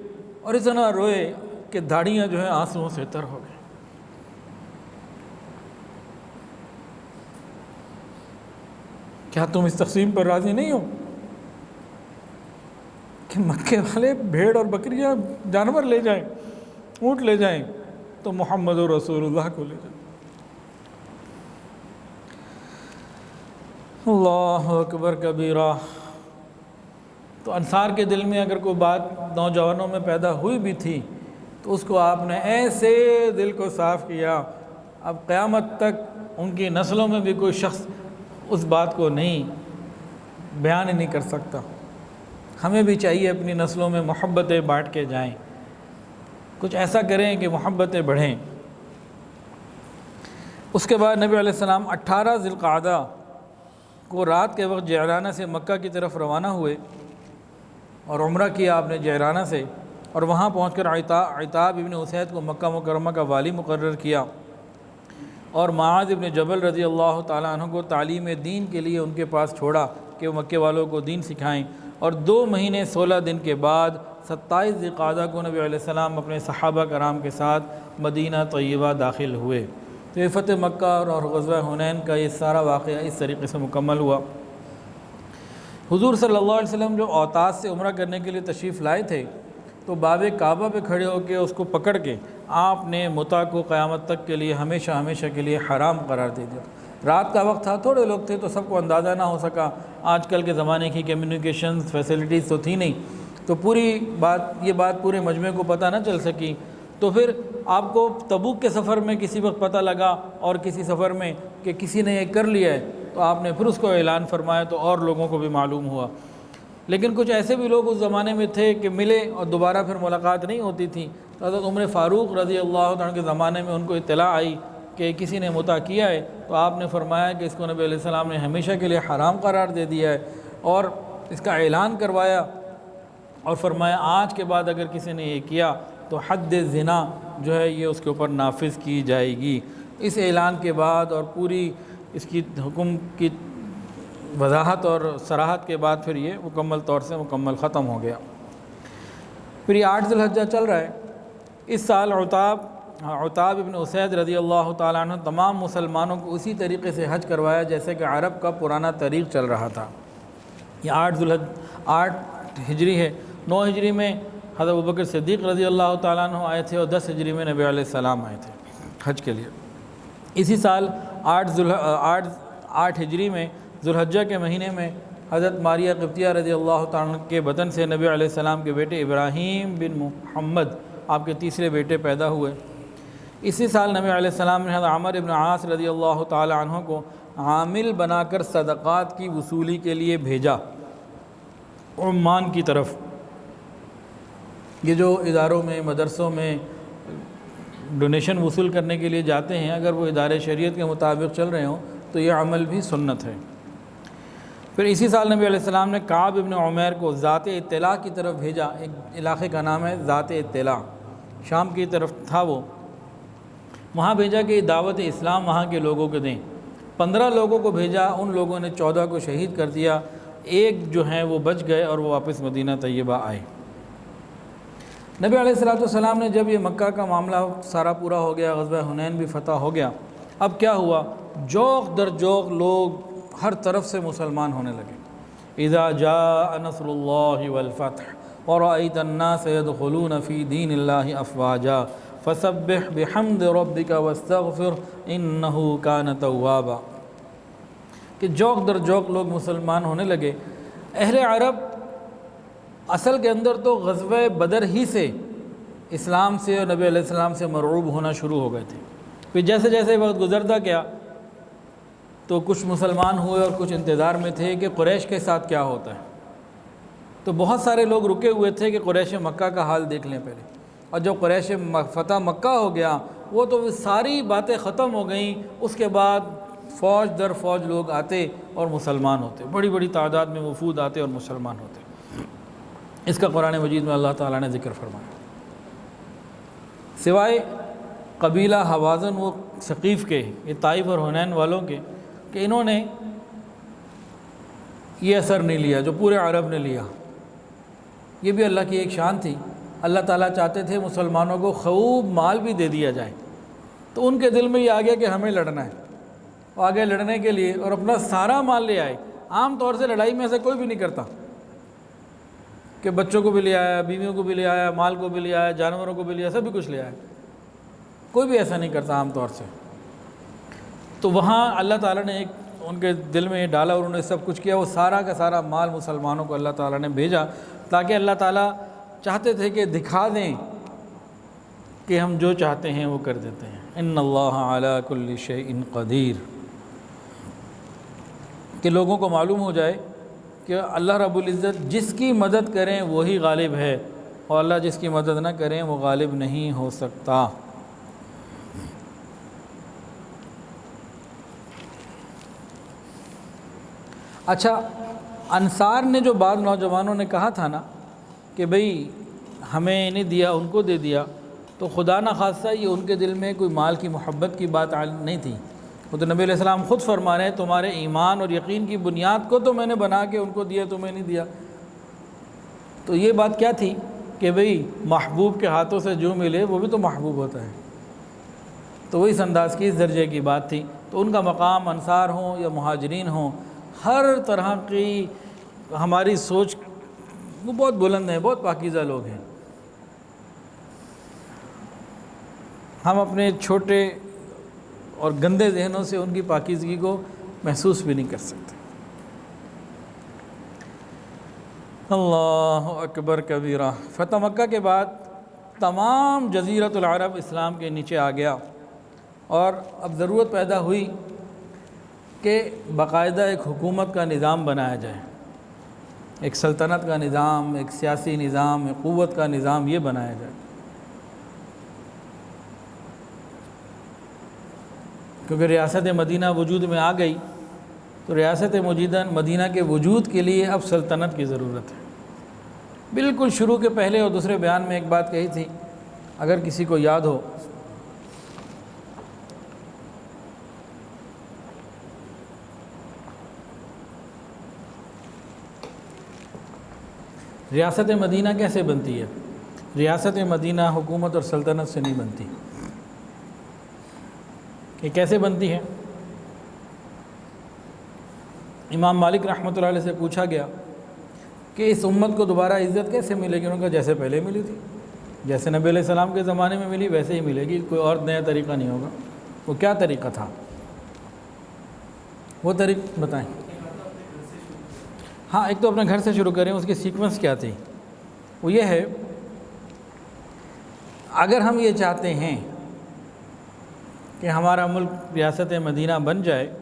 اور اتنا روئے کہ داڑیاں جو ہیں آنسوؤں سے تر ہو گئی۔ کیا تم اس تقسیم پر راضی نہیں ہو کہ مکے والے بھیڑ اور بکریاں، جانور لے جائیں، اونٹ لے جائیں، تو محمد رسول اللہ کو لے جائیں؟ اللہ اکبر کبیرہ۔ تو انصار کے دل میں اگر کوئی بات نوجوانوں میں پیدا ہوئی بھی تھی تو اس کو آپ نے ایسے دل کو صاف کیا، اب قیامت تک ان کی نسلوں میں بھی کوئی شخص اس بات کو نہیں بیان ہی نہیں کر سکتا۔ ہمیں بھی چاہیے اپنی نسلوں میں محبتیں بانٹ کے جائیں، کچھ ایسا کریں کہ محبتیں بڑھیں۔ اس کے بعد نبی علیہ السلام 18 ذی القعدہ کو رات کے وقت جعرانہ سے مکہ کی طرف روانہ ہوئے، اور عمرہ کیا آپ نے جعرانہ سے، اور وہاں پہنچ کر عتاب ابن اسید کو مکہ مکرمہ کا والی مقرر کیا، اور معاذ ابن جبل رضی اللہ تعالیٰ عنہ کو تعلیم دین کے لیے ان کے پاس چھوڑا کہ وہ مکے والوں کو دین سکھائیں۔ اور 2 مہینے 16 دن کے بعد 27 ذی القعدہ کو نبی علیہ السلام اپنے صحابہ کرام کے ساتھ مدینہ طیبہ داخل ہوئے۔ تو یہ فتح مکہ اور غزوہ حنین کا یہ سارا واقعہ اس طریقے سے مکمل ہوا۔ حضور صلی اللہ علیہ وسلم جو اوطاس سے عمرہ کرنے کے لیے تشریف لائے تھے، تو باب کعبہ پہ کھڑے ہو کے اس کو پکڑ کے آپ نے متع کو قیامت تک کے لیے ہمیشہ کے لیے حرام قرار دے دیا۔ رات کا وقت تھا، تھوڑے لوگ تھے تو سب کو اندازہ نہ ہو سکا، آج کل کے زمانے کی کمیونیکیشن فیسلٹیز تو تھی نہیں، تو یہ بات پورے مجمع کو پتہ نہ چل سکی۔ تو پھر آپ کو تبوک کے سفر میں کسی وقت پتہ لگا، اور کسی سفر میں کہ کسی نے یہ کر لیا ہے، تو آپ نے پھر اس کو اعلان فرمایا تو اور لوگوں کو بھی معلوم ہوا۔ لیکن کچھ ایسے بھی لوگ اس زمانے میں تھے کہ ملے اور دوبارہ پھر ملاقات نہیں ہوتی تھی، تو حضرت عمر فاروق رضی اللہ عنہ کے زمانے میں ان کو اطلاع آئی کہ کسی نے متع کیا ہے، تو آپ نے فرمایا کہ اس کو نبی علیہ السلام نے ہمیشہ کے لیے حرام قرار دے دیا ہے، اور اس کا اعلان کروایا، اور فرمایا آج کے بعد اگر کسی نے یہ کیا تو حد زنا جو ہے یہ اس کے اوپر نافذ کی جائے گی۔ اس اعلان کے بعد اور پوری اس کی حکم کی وضاحت اور صراحت کے بعد پھر یہ مکمل طور سے ختم ہو گیا۔ پھر یہ 8 ذی الحجہ چل رہا ہے۔ اس سال عتاب ابن اسید رضی اللہ تعالیٰ عنہ تمام مسلمانوں کو اسی طریقے سے حج کروایا جیسے کہ عرب کا پرانا طریق چل رہا تھا۔ یہ 8 ہجری ہے۔ 9 ہجری میں حضرت ابوبکر صدیق رضی اللہ تعالیٰ عنہ آئے تھے اور 10 ہجری میں نبی علیہ السلام آئے تھے حج کے لیے۔ اسی سال 8 ہجری میں ذو الحجہ کے مہینے میں حضرت ماریہ قبطیہ رضی اللہ تعالیٰ عنہ کے بطن سے نبی علیہ السلام کے بیٹے ابراہیم بن محمد آپ کے تیسرے بیٹے پیدا ہوئے۔ اسی سال نبی علیہ السلام نے حضرت عمر بن عاص رضی اللہ تعالیٰ عنہ کو عامل بنا کر صدقات کی وصولی کے لیے بھیجا عمان کی طرف۔ یہ جو اداروں میں مدرسوں میں ڈونیشن وصول کرنے کے لیے جاتے ہیں، اگر وہ ادارے شریعت کے مطابق چل رہے ہوں تو یہ عمل بھی سنت ہے۔ پھر اسی سال نبی علیہ السلام نے کعب ابن عمیر کو ذات اطلاع کی طرف بھیجا۔ ایک علاقے کا نام ہے ذات اطلاع، شام کی طرف تھا وہ۔ وہاں بھیجا کہ دعوت اسلام وہاں کے لوگوں کو دیں۔ 15 لوگوں کو بھیجا، ان لوگوں نے 14 کو شہید کر دیا، ایک جو ہیں وہ بچ گئے اور وہ واپس مدینہ طیبہ آئے۔ نبی علیہ السلام نے جب یہ مکہ کا معاملہ سارا پورا ہو گیا، غزوہ حنین بھی فتح ہو گیا، اب کیا ہوا؟ جوق در جوق لوگ ہر طرف سے مسلمان ہونے لگے۔ اذا جاء نصر اللہ والفتح ورأیت الناس يدخلون فی دین اللہ افواجا فسبح بحمد ربک واستغفر انہ کان توابا۔ کہ جوق در جوق لوگ مسلمان ہونے لگے۔ اہل عرب اصل کے اندر تو غزوہ بدر ہی سے اسلام سے اور نبی علیہ السلام سے مرعوب ہونا شروع ہو گئے تھے۔ پھر جیسے جیسے وقت گزرتا گیا تو کچھ مسلمان ہوئے اور کچھ انتظار میں تھے کہ قریش کے ساتھ کیا ہوتا ہے۔ تو بہت سارے لوگ رکے ہوئے تھے کہ قریش مکہ کا حال دیکھ لیں پہلے، اور جب قریش فتح مکہ ہو گیا وہ تو ساری باتیں ختم ہو گئیں، اس کے بعد فوج در فوج لوگ آتے اور مسلمان ہوتے، بڑی بڑی تعداد میں وفود آتے اور مسلمان ہوتے۔ اس کا قرآن مجید میں اللہ تعالیٰ نے ذکر فرمایا۔ سوائے قبیلہ حوازن و ثقیف کے، یہ طائف اور حنین والوں کے، کہ انہوں نے یہ اثر نہیں لیا جو پورے عرب نے لیا۔ یہ بھی اللہ کی ایک شان تھی۔ اللہ تعالیٰ چاہتے تھے مسلمانوں کو خوب مال بھی دے دیا جائے، تو ان کے دل میں یہ آ گیا کہ ہمیں لڑنا ہے، اور آگے لڑنے کے لیے اور اپنا سارا مال لے آئے۔ عام طور سے لڑائی میں ایسا کوئی بھی نہیں کرتا کہ بچوں کو بھی لے آیا، بیویوں کو بھی لے آیا، مال کو بھی لے آیا، جانوروں کو بھی لے آیا، سب کچھ لے آیا۔ کوئی بھی ایسا نہیں کرتا عام طور سے۔ تو وہاں اللہ تعالیٰ نے ایک ان کے دل میں یہ ڈالا اور انہوں نے سب کچھ کیا۔ وہ سارا کا سارا مال مسلمانوں کو اللہ تعالیٰ نے بھیجا، تاکہ اللہ تعالیٰ چاہتے تھے کہ دکھا دیں کہ ہم جو چاہتے ہیں وہ کر دیتے ہیں۔ ان اللہ علی کل شیء قدیر، کہ لوگوں کو معلوم ہو جائے کہ اللہ رب العزت جس کی مدد کریں وہی غالب ہے، اور اللہ جس کی مدد نہ کریں وہ غالب نہیں ہو سکتا۔ اچھا، انصار نے جو بعض نوجوانوں نے کہا تھا نا کہ بھئی ہمیں نہیں دیا ان کو دے دیا، تو خدا نخواستہ یہ ان کے دل میں کوئی مال کی محبت کی بات نہیں تھی۔ وہ تو نبی علیہ السلام خود فرما رہے ہیں تمہارے ایمان اور یقین کی بنیاد کو تو میں نے بنا کے ان کو دیا، تمہیں نہیں دیا۔ تو یہ بات کیا تھی کہ بھئی محبوب کے ہاتھوں سے جو ملے وہ بھی تو محبوب ہوتا ہے، تو وہ اس انداز کی اس درجے کی بات تھی۔ تو ان کا مقام انصار ہوں یا مہاجرین ہوں، ہر طرح کی ہماری سوچ وہ بہت بلند ہے، بہت پاکیزہ لوگ ہیں۔ ہم اپنے چھوٹے اور گندے ذہنوں سے ان کی پاکیزگی کو محسوس بھی نہیں کر سکتے۔ اللہ اکبر کبیرہ۔ فتح مکہ کے بعد تمام جزیرۃ العرب اسلام کے نیچے آ گیا، اور اب ضرورت پیدا ہوئی کہ باقاعدہ ایک حکومت کا نظام بنایا جائے، ایک سلطنت کا نظام، ایک سیاسی نظام، ایک قوت کا نظام یہ بنایا جائے۔ کیونکہ ریاست مدینہ وجود میں آ گئی، تو ریاست مدینہ کے وجود کے لیے اب سلطنت کی ضرورت ہے۔ بالکل شروع کے پہلے اور دوسرے بیان میں ایک بات کہی تھی، اگر کسی کو یاد ہو، ریاست مدینہ کیسے بنتی ہے؟ ریاست مدینہ حکومت اور سلطنت سے نہیں بنتی۔ یہ کیسے بنتی ہے؟ امام مالک رحمۃ اللہ علیہ سے پوچھا گیا کہ اس امت کو دوبارہ عزت کیسے ملے گی؟ انہوں نے کہا جیسے پہلے ملی تھی، جیسے نبی علیہ السلام کے زمانے میں ملی ویسے ہی ملے گی، کوئی اور نیا طریقہ نہیں ہوگا۔ وہ کیا طریقہ تھا؟ وہ طریقہ بتائیں۔ ہاں، ایک تو اپنے گھر سے شروع کریں، اس کی سیکوینس کیا تھی؟ وہ یہ ہے، اگر ہم یہ چاہتے ہیں کہ ہمارا ملک ریاست مدینہ بن جائے،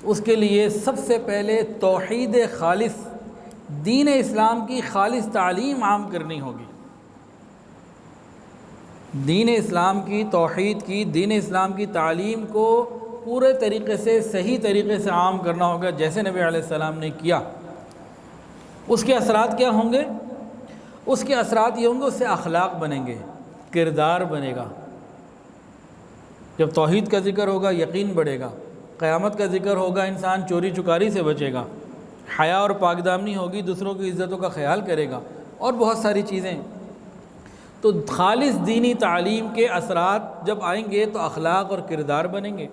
اس کے لیے سب سے پہلے توحید خالص، دین اسلام کی خالص تعلیم عام کرنی ہوگی۔ دین اسلام کی، توحید کی، دین اسلام کی تعلیم کو پورے طریقے سے، صحیح طریقے سے عام کرنا ہوگا، جیسے نبی علیہ السلام نے کیا۔ اس کے اثرات کیا ہوں گے؟ اس کے اثرات یہ ہوں گے، اس سے اخلاق بنیں گے، کردار بنے گا۔ جب توحید کا ذکر ہوگا، یقین بڑھے گا۔ قیامت کا ذکر ہوگا، انسان چوری چکاری سے بچے گا، حیا اور پاک دامنی ہوگی، دوسروں کی عزتوں کا خیال کرے گا، اور بہت ساری چیزیں۔ تو خالص دینی تعلیم کے اثرات جب آئیں گے تو اخلاق اور کردار بنیں گے۔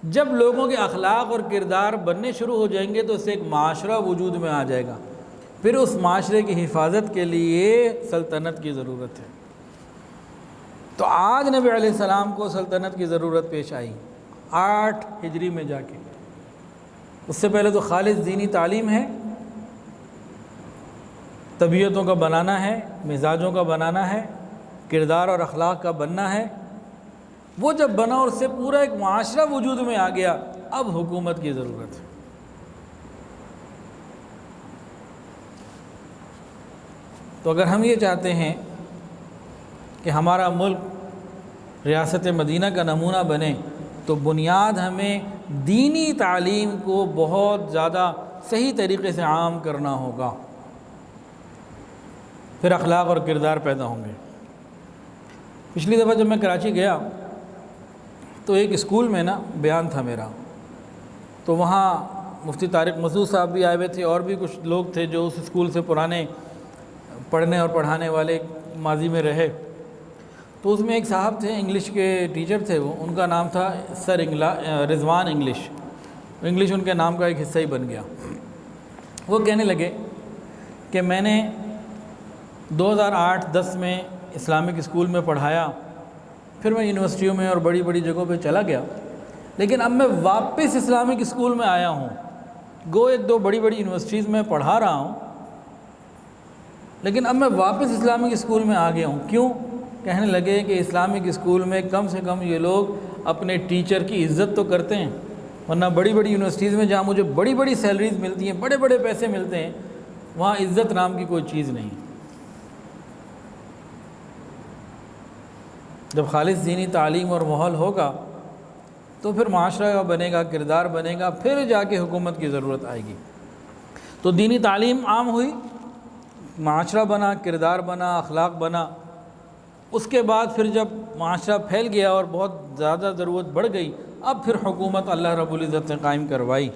جب لوگوں کے اخلاق اور کردار بننے شروع ہو جائیں گے تو اس سے ایک معاشرہ وجود میں آ جائے گا۔ پھر اس معاشرے کی حفاظت کے لیے سلطنت کی ضرورت ہے۔ تو آج نبی علیہ السلام کو سلطنت کی ضرورت پیش آئی 8 ہجری میں جا کے۔ اس سے پہلے تو خالص دینی تعلیم ہے، طبیعتوں کا بنانا ہے، مزاجوں کا بنانا ہے، کردار اور اخلاق کا بننا ہے۔ وہ جب بنا اور اس سے پورا ایک معاشرہ وجود میں آ گیا، اب حکومت کی ضرورت ہے۔ تو اگر ہم یہ چاہتے ہیں کہ ہمارا ملک ریاست مدینہ کا نمونہ بنے، تو بنیاد ہمیں دینی تعلیم کو بہت زیادہ صحیح طریقے سے عام کرنا ہوگا، پھر اخلاق اور کردار پیدا ہوں گے۔ پچھلی دفعہ جب میں کراچی گیا تو ایک اسکول میں نا بیان تھا میرا، تو وہاں مفتی طارق مسعود صاحب بھی آئے ہوئے تھے، اور بھی کچھ لوگ تھے جو اس اسکول سے پرانے پڑھنے اور پڑھانے والے ماضی میں رہے۔ تو اس میں ایک صاحب تھے، انگلش کے ٹیچر تھے، وہ ان کا نام تھا سر رضوان انگلش ان کے نام کا ایک حصہ ہی بن گیا۔ وہ کہنے لگے کہ میں نے 2008-10 میں اسلامک اسکول میں پڑھایا، پھر میں یونیورسٹیوں میں اور بڑی بڑی جگہوں پہ چلا گیا، لیکن اب میں واپس اسلامک اسکول میں آیا ہوں۔ گو 1-2 بڑی بڑی یونیورسٹیز میں پڑھا رہا ہوں، لیکن اب میں واپس اسلامک اسکول میں آ گیا ہوں۔ کیوں؟ کہنے لگے کہ اسلامک اسکول میں کم سے کم یہ لوگ اپنے ٹیچر کی عزت تو کرتے ہیں، ورنہ بڑی بڑی یونیورسٹیز میں جہاں مجھے بڑی بڑی سیلریز ملتی ہیں، بڑے بڑے پیسے ملتے ہیں، وہاں عزت نام کی کوئی چیز نہیں۔ جب خالص دینی تعلیم اور ماحول ہوگا تو پھر معاشرہ بنے گا، کردار بنے گا، پھر جا کے حکومت کی ضرورت آئے گی۔ تو دینی تعلیم عام ہوئی، معاشرہ بنا، کردار بنا، اخلاق بنا۔ اس کے بعد پھر جب معاشرہ پھیل گیا اور بہت زیادہ ضرورت بڑھ گئی، اب پھر حکومت اللہ رب العزت نے قائم کروائی،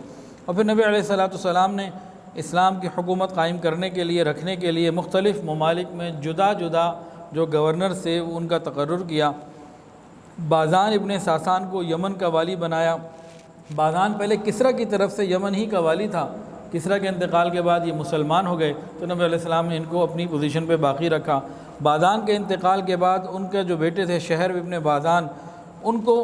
اور پھر نبی علیہ السلام نے اسلام کی حکومت قائم کرنے کے لیے، رکھنے کے لیے مختلف ممالک میں جدا جدا جو گورنر سے ان کا تقرر کیا۔ بازان ابن ساسان کو یمن کا والی بنایا۔ بازان پہلے کسریٰ کی طرف سے یمن ہی کا والی تھا، کسریٰ کے انتقال کے بعد یہ مسلمان ہو گئے، تو نبی علیہ السلام نے ان کو اپنی پوزیشن پہ باقی رکھا۔ بازان کے انتقال کے بعد ان کے جو بیٹے تھے شہر ابن بازان، ان کو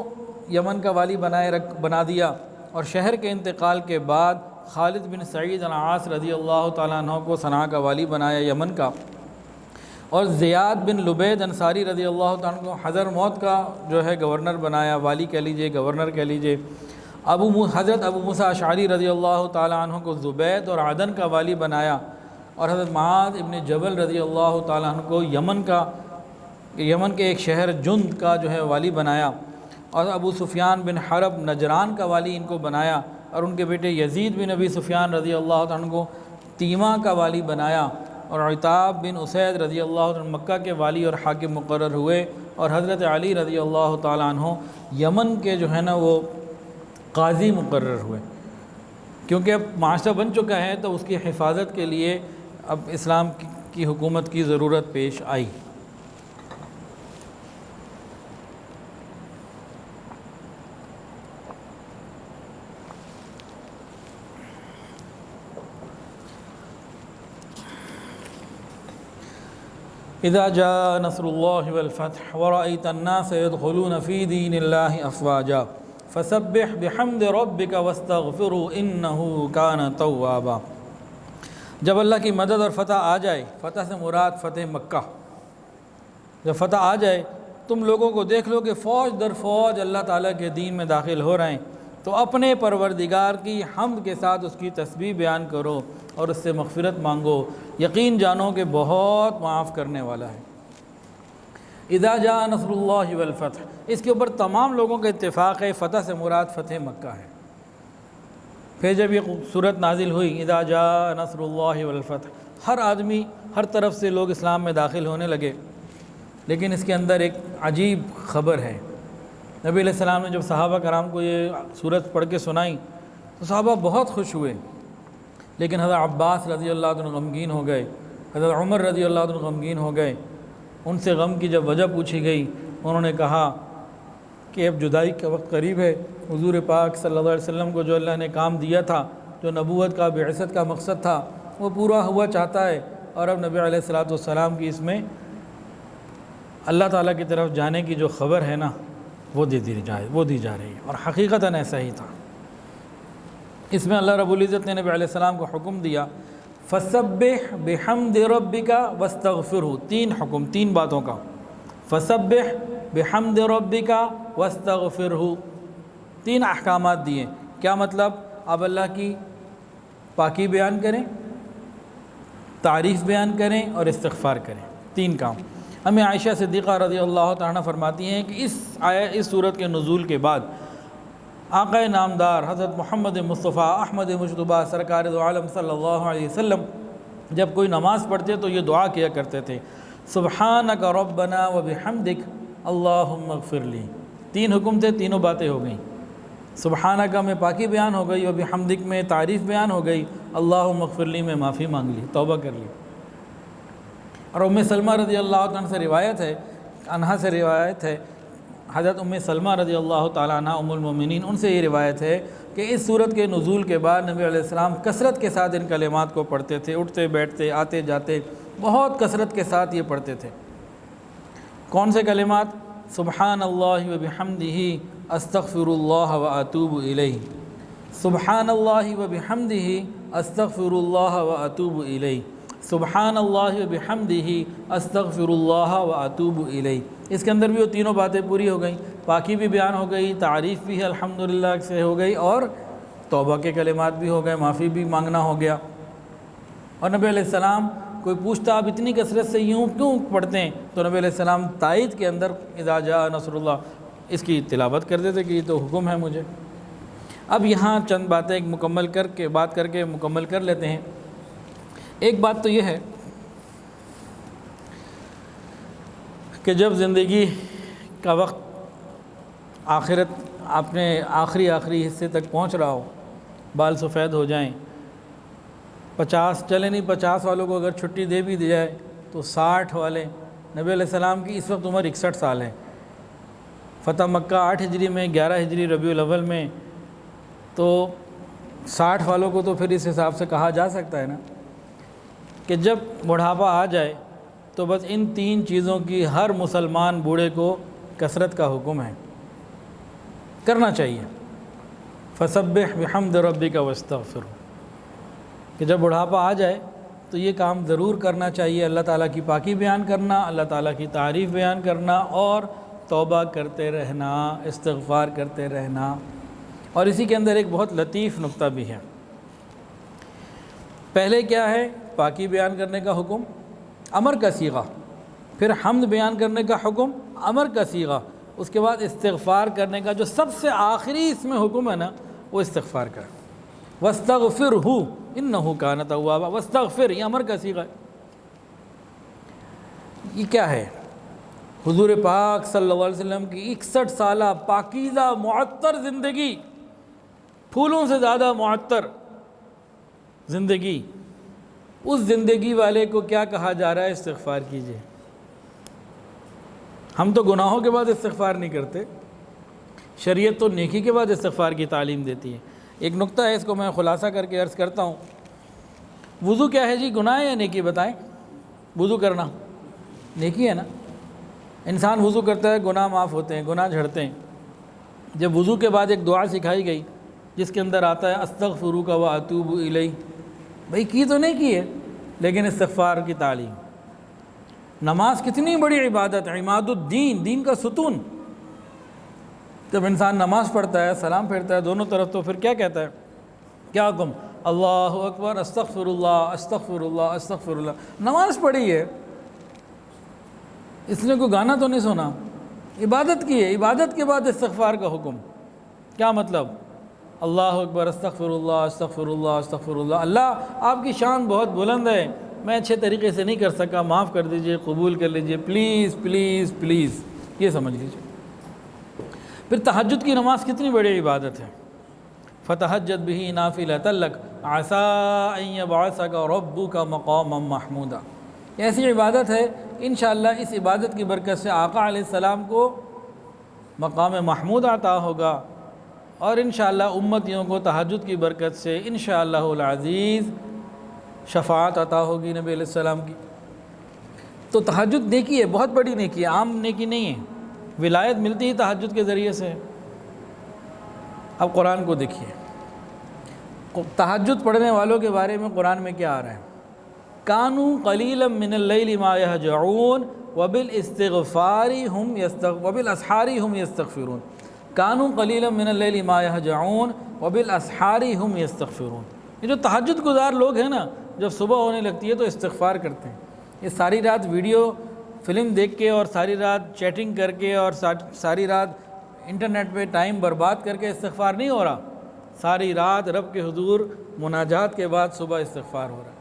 یمن کا والی بنا دیا، اور شہر کے انتقال کے بعد خالد بن سعید العاص رضی اللہ تعالیٰ عنہ کو صنعاء کا والی بنایا یمن کا، اور زیاد بن لبید انصاری رضی اللہ تعالیٰ عنہ کو حضر موت کا جو ہے گورنر بنایا، والی کہہ لیجئے، گورنر کہہ لیجئے۔ حضرت ابو موسیٰ اشعری رضی اللہ تعالیٰ عنہ کو زبید اور عدن کا والی بنایا، اور حضرت معاذ ابن جبل رضی اللہ تعالیٰ عنہ کو یمن کے ایک شہر جند کا جو ہے والی بنایا، اور ابو سفیان بن حرب نجران کا والی ان کو بنایا، اور ان کے بیٹے یزید بن ابی سفیان رضی اللہ تعالیٰ عنہ کو تیمہ کا والی بنایا، اور عتاب بن اسید رضی اللہ عنہ مکہ کے والی اور حاکم مقرر ہوئے، اور حضرت علی رضی اللہ تعالیٰ عنہ یمن کے جو ہے نا وہ قاضی مقرر ہوئے، کیونکہ اب معاشرہ بن چکا ہے تو اس کی حفاظت کے لیے اب اسلام کی حکومت کی ضرورت پیش آئی۔ اذا جاء نصر اللہ والفتح ورأيت الناس يدخلون في دين الله افواجا فسبح بحمد ربك واستغفره انه كان توابا۔ جب اللہ کی مدد اور فتح آ جائے، فتح سے مراد فتح مکہ، جب فتح آ جائے تم لوگوں کو دیکھ لو کہ فوج در فوج اللہ تعالیٰ کے دین میں داخل ہو رہے ہیں، تو اپنے پروردگار کی حمد کے ساتھ اس کی تسبیح بیان کرو اور اس سے مغفرت مانگو، یقین جانو کہ بہت معاف کرنے والا ہے۔ اذا جاء نصر اللہ والفتح، اس کے اوپر تمام لوگوں کا اتفاق ہے، فتح سے مراد فتح مکہ ہے۔ پھر جب یہ صورت نازل ہوئی اذا جاء نصر اللہ والفتح، ہر آدمی ہر طرف سے لوگ اسلام میں داخل ہونے لگے، لیکن اس کے اندر ایک عجیب خبر ہے۔ نبی علیہ السلام نے جب صحابہ کرام کو یہ صورت پڑھ کے سنائی تو صحابہ بہت خوش ہوئے، لیکن حضرت عباس رضی اللہ عنہ غمگین ہو گئے، حضرت عمر رضی اللہ عنہ غمگین ہو گئے۔ ان سے غم کی جب وجہ پوچھی گئی، انہوں نے کہا کہ اب جدائی کا وقت قریب ہے، حضور پاک صلی اللہ علیہ وسلم کو جو اللہ نے کام دیا تھا، جو نبوت کا بعثت کا مقصد تھا، وہ پورا ہوا چاہتا ہے، اور اب نبی علیہ السلام کی اس میں اللہ تعالیٰ کی طرف جانے کی جو خبر ہے نا وہ دی جا رہی ہے، اور حقیقتاً ایسا ہی تھا۔ اس میں اللہ رب العزت نے نبی علیہ السلام کو حکم دیا فسبح بحمد ربک واستغفرہ، تین حکم، تین باتوں کا، فسبح بحمد ربک واستغفرہ، تین احکامات دیے۔ کیا مطلب؟ آپ اللہ کی پاکی بیان کریں، تعریف بیان کریں اور استغفار کریں، تین کام۔ ہمیں عائشہ صدیقہ رضی اللہ تعالیٰ فرماتی ہیں کہ اس صورت کے نزول کے بعد آقا نامدار حضرت محمد مصطفیٰ احمد مجتبیٰ سرکار دو عالم صلی اللہ علیہ وسلم جب کوئی نماز پڑھتے تو یہ دعا کیا کرتے تھے، سبحانک ربنا وبحمدک اللہم اغفر لی۔ تین حکم تھے، تینوں باتیں ہو گئیں۔ سبحانک میں پاکی بیان ہو گئی، وبحمدک میں تعریف بیان ہو گئی، اللہم اغفر لی میں معافی مانگ لی، توبہ کر لی۔ اور ام سلمہ رضی اللہ عنہ سے روایت ہے، حضرت ام سلمہ رضی اللہ تعالیٰ عنہ ام المومنین، ان سے یہ روایت ہے کہ اس صورت کے نزول کے بعد نبی علیہ السلام کثرت کے ساتھ ان کلمات کو پڑھتے تھے، اٹھتے بیٹھتے آتے جاتے بہت کثرت کے ساتھ یہ پڑھتے تھے۔ کون سے کلمات؟ سبحان اللہ وبحمدہ استغفر اللہ واتوب الیہ، سبحان اللہ وبحمدہ استغفر اللہ واتوب الیہ، سبحان اللہ وبحمدہ استغفر اللہ واتوب الیہ۔ اس کے اندر بھی وہ تینوں باتیں پوری ہو گئیں، پاکی بھی بیان ہو گئی، تعریف بھی الحمدللہ سے ہو گئی، اور توبہ کے کلمات بھی ہو گئے، معافی بھی مانگنا ہو گیا۔ اور نبی علیہ السلام، کوئی پوچھتا آپ اتنی کثرت سے یوں کیوں پڑھتے ہیں، تو نبی علیہ السلام تائید کے اندر اذا جاء نصر اللہ اس کی تلاوت کرتے تھے کہ یہ تو حکم ہے مجھے۔ اب یہاں چند باتیں مکمل کر لیتے ہیں۔ ایک بات تو یہ ہے کہ جب زندگی کا وقت آخرت اپنے آخری حصے تک پہنچ رہا ہو، بال سفید ہو جائیں، 50 والوں کو اگر چھٹی دے بھی دی جائے تو 60 والے، نبی علیہ السلام کی اس وقت عمر 61 سال ہے، فتح مکہ 8 ہجری میں 11 ہجری ربیع الاول میں، تو 60 والوں کو تو پھر اس حساب سے کہا جا سکتا ہے نا کہ جب بڑھاپا آ جائے تو بس ان تین چیزوں کی ہر مسلمان بوڑھے کو کثرت کا حکم ہے، کرنا چاہیے۔ فسبح بحمد ربک واستغفرہ، کہ جب بڑھاپا آ جائے تو یہ کام ضرور کرنا چاہیے، اللہ تعالیٰ کی پاکی بیان کرنا، اللہ تعالیٰ کی تعریف بیان کرنا، اور توبہ کرتے رہنا، استغفار کرتے رہنا۔ اور اسی کے اندر ایک بہت لطیف نقطہ بھی ہے۔ پہلے کیا ہے؟ پاکی بیان کرنے کا حکم، امر کا صیغہ، پھر حمد بیان کرنے کا حکم، امر کا صیغہ، اس کے بعد استغفار کرنے کا جو سب سے آخری اس میں حکم ہے نا، وہ استغفار کا۔ واستغفرہ انہ کان توابا، واستغفر یہ امر کا صیغہ ہے۔ یہ کیا ہے؟ حضور پاک صلی اللہ علیہ وسلم کی 61 سالہ پاکیزہ معطر زندگی، پھولوں سے زیادہ معطر زندگی، اس زندگی والے کو کیا کہا جا رہا ہے؟ استغفار کیجئے۔ ہم تو گناہوں کے بعد استغفار نہیں کرتے، شریعت تو نیکی کے بعد استغفار کی تعلیم دیتی ہے۔ ایک نقطہ ہے، اس کو میں خلاصہ کر کے عرض کرتا ہوں۔ وضو کیا ہے جی؟ گناہ ہے یا نیکی؟ بتائیں۔ وضو کرنا نیکی ہے نا؟ انسان وضو کرتا ہے، گناہ معاف ہوتے ہیں، گناہ جھڑتے ہیں۔ جب وضو کے بعد ایک دعا سکھائی گئی جس کے اندر آتا ہے استغفرک و اتوب الیک، بھئی کی تو نہیں کی ہے، لیکن استغفار کی تعلیم۔ نماز کتنی بڑی عبادت ہے، عماد الدین، دین کا ستون۔ جب انسان نماز پڑھتا ہے، سلام پھیرتا ہے دونوں طرف، تو پھر کیا کہتا ہے؟ کیا حکم؟ اللہ اکبر، استغفر اللہ، استغفر اللہ، استغفر اللہ۔ نماز پڑھی ہے، اس نے کوئی گانا تو نہیں سنا، عبادت کی ہے۔ عبادت کے بعد استغفار کا حکم، کیا مطلب؟ اللہ اکبر، استغفر اللہ، استغفر اللہ، استغفر اللہ۔ اللہ آپ کی شان بہت بلند ہے، میں اچھے طریقے سے نہیں کر سکا، معاف کر دیجئے، قبول کر لیجئے، پلیز پلیز پلیز، یہ سمجھ لیجئے۔ پھر تہجد کی نماز کتنی بڑی عبادت ہے۔ فتہجد بہ نافلۃ لک عسیٰ ان یبعثک ربک مقاما محمودا۔ ایسی عبادت ہے، انشاءاللہ اس عبادت کی برکت سے آقا علیہ السلام کو مقام محمود عطا ہوگا، اور انشاءاللہ امتیوں کو تہجد کی برکت سے انشاءاللہ العزیز شفاعت عطا ہوگی نبی علیہ السلام کی۔ تو تہجد نیکی ہے، بہت بڑی نیکی ہے، عام نیکی نہیں ہے۔ ولایت ملتی ہی تہجد کے ذریعے سے۔ اب قرآن کو دیکھیے، تہجد پڑھنے والوں کے بارے میں قرآن میں کیا آ رہا ہے؟ کانوا قلیلا من اللیل ما یہجعون وبالاسحار هم یستغفرون۔ کانوا قلیلا من اللیل ما یہجعون وبالاسحار هم یستغفرون۔ یہ جو تہجد گزار لوگ ہیں نا، جب صبح ہونے لگتی ہے تو استغفار کرتے ہیں۔ یہ ساری رات ویڈیو فلم دیکھ کے اور ساری رات چیٹنگ کر کے اور ساری رات انٹرنیٹ پہ ٹائم برباد کر کے استغفار نہیں ہو رہا، ساری رات رب کے حضور مناجات کے بعد صبح استغفار ہو رہا ہے۔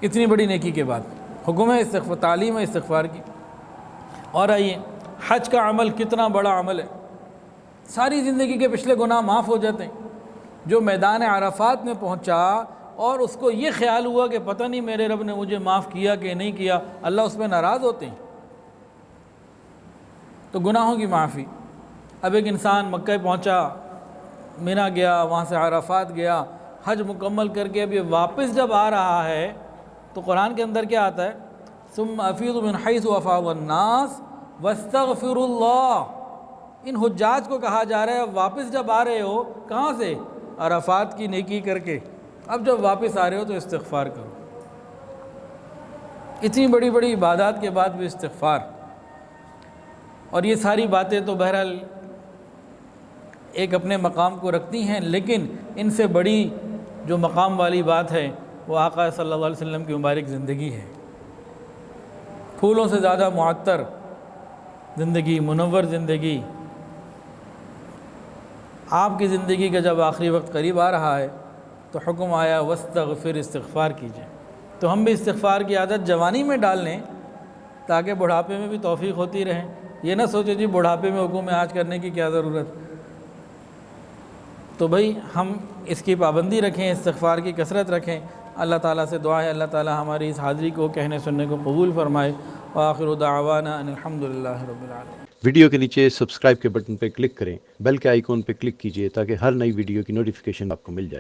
اتنی بڑی نیکی کے بعد حکم ہے استغفار، تعلیم ہے استغفار کی۔ اور آئیے، حج کا عمل کتنا بڑا عمل ہے، ساری زندگی کے پچھلے گناہ معاف ہو جاتے ہیں۔ جو میدان عرفات میں پہنچا اور اس کو یہ خیال ہوا کہ پتہ نہیں میرے رب نے مجھے معاف کیا کہ نہیں کیا، اللہ اس پہ ناراض ہوتے ہیں۔ تو گناہوں کی معافی۔ اب ایک انسان مکہ پہنچا، مینا گیا، وہاں سے عرفات گیا، حج مکمل کر کے اب یہ واپس جب آ رہا ہے تو قرآن کے اندر کیا آتا ہے؟ ثم افیضوا من حیث افاض الناس واستغفروا اللہ۔ ان حجاج کو کہا جا رہا ہے اب واپس جب آ رہے ہو، کہاں سے؟ عرفات کی نیکی کر کے، اب جب واپس آ رہے ہو تو استغفار کرو۔ اتنی بڑی بڑی عبادات کے بعد بھی استغفار۔ اور یہ ساری باتیں تو بہرحال ایک اپنے مقام کو رکھتی ہیں، لیکن ان سے بڑی جو مقام والی بات ہے وہ آقا صلی اللہ علیہ وسلم کی مبارک زندگی ہے۔ پھولوں سے زیادہ معطر زندگی، منور زندگی۔ آپ کی زندگی کا جب آخری وقت قریب آ رہا ہے تو حکم آیا واستغفر، استغفار کیجئے۔ تو ہم بھی استغفار کی عادت جوانی میں ڈال لیں تاکہ بڑھاپے میں بھی توفیق ہوتی رہے۔ یہ نہ سوچے جی بڑھاپے میں حکم آج کرنے کی کیا ضرورت۔ تو بھئی ہم اس کی پابندی رکھیں، استغفار کی کثرت رکھیں۔ اللہ تعالیٰ سے دعا ہے اللہ تعالیٰ ہماری اس حاضری کو کہنے سننے کو قبول فرمائے۔ وآخر دعوانا ان الحمدللہ رب العالمین۔ ویڈیو کے نیچے سبسکرائب کے بٹن پہ کلک کریں، بیل کے آئیکن پہ کلک کیجئے تاکہ ہر نئی ویڈیو کی نوٹیفیکیشن آپ کو مل جائے۔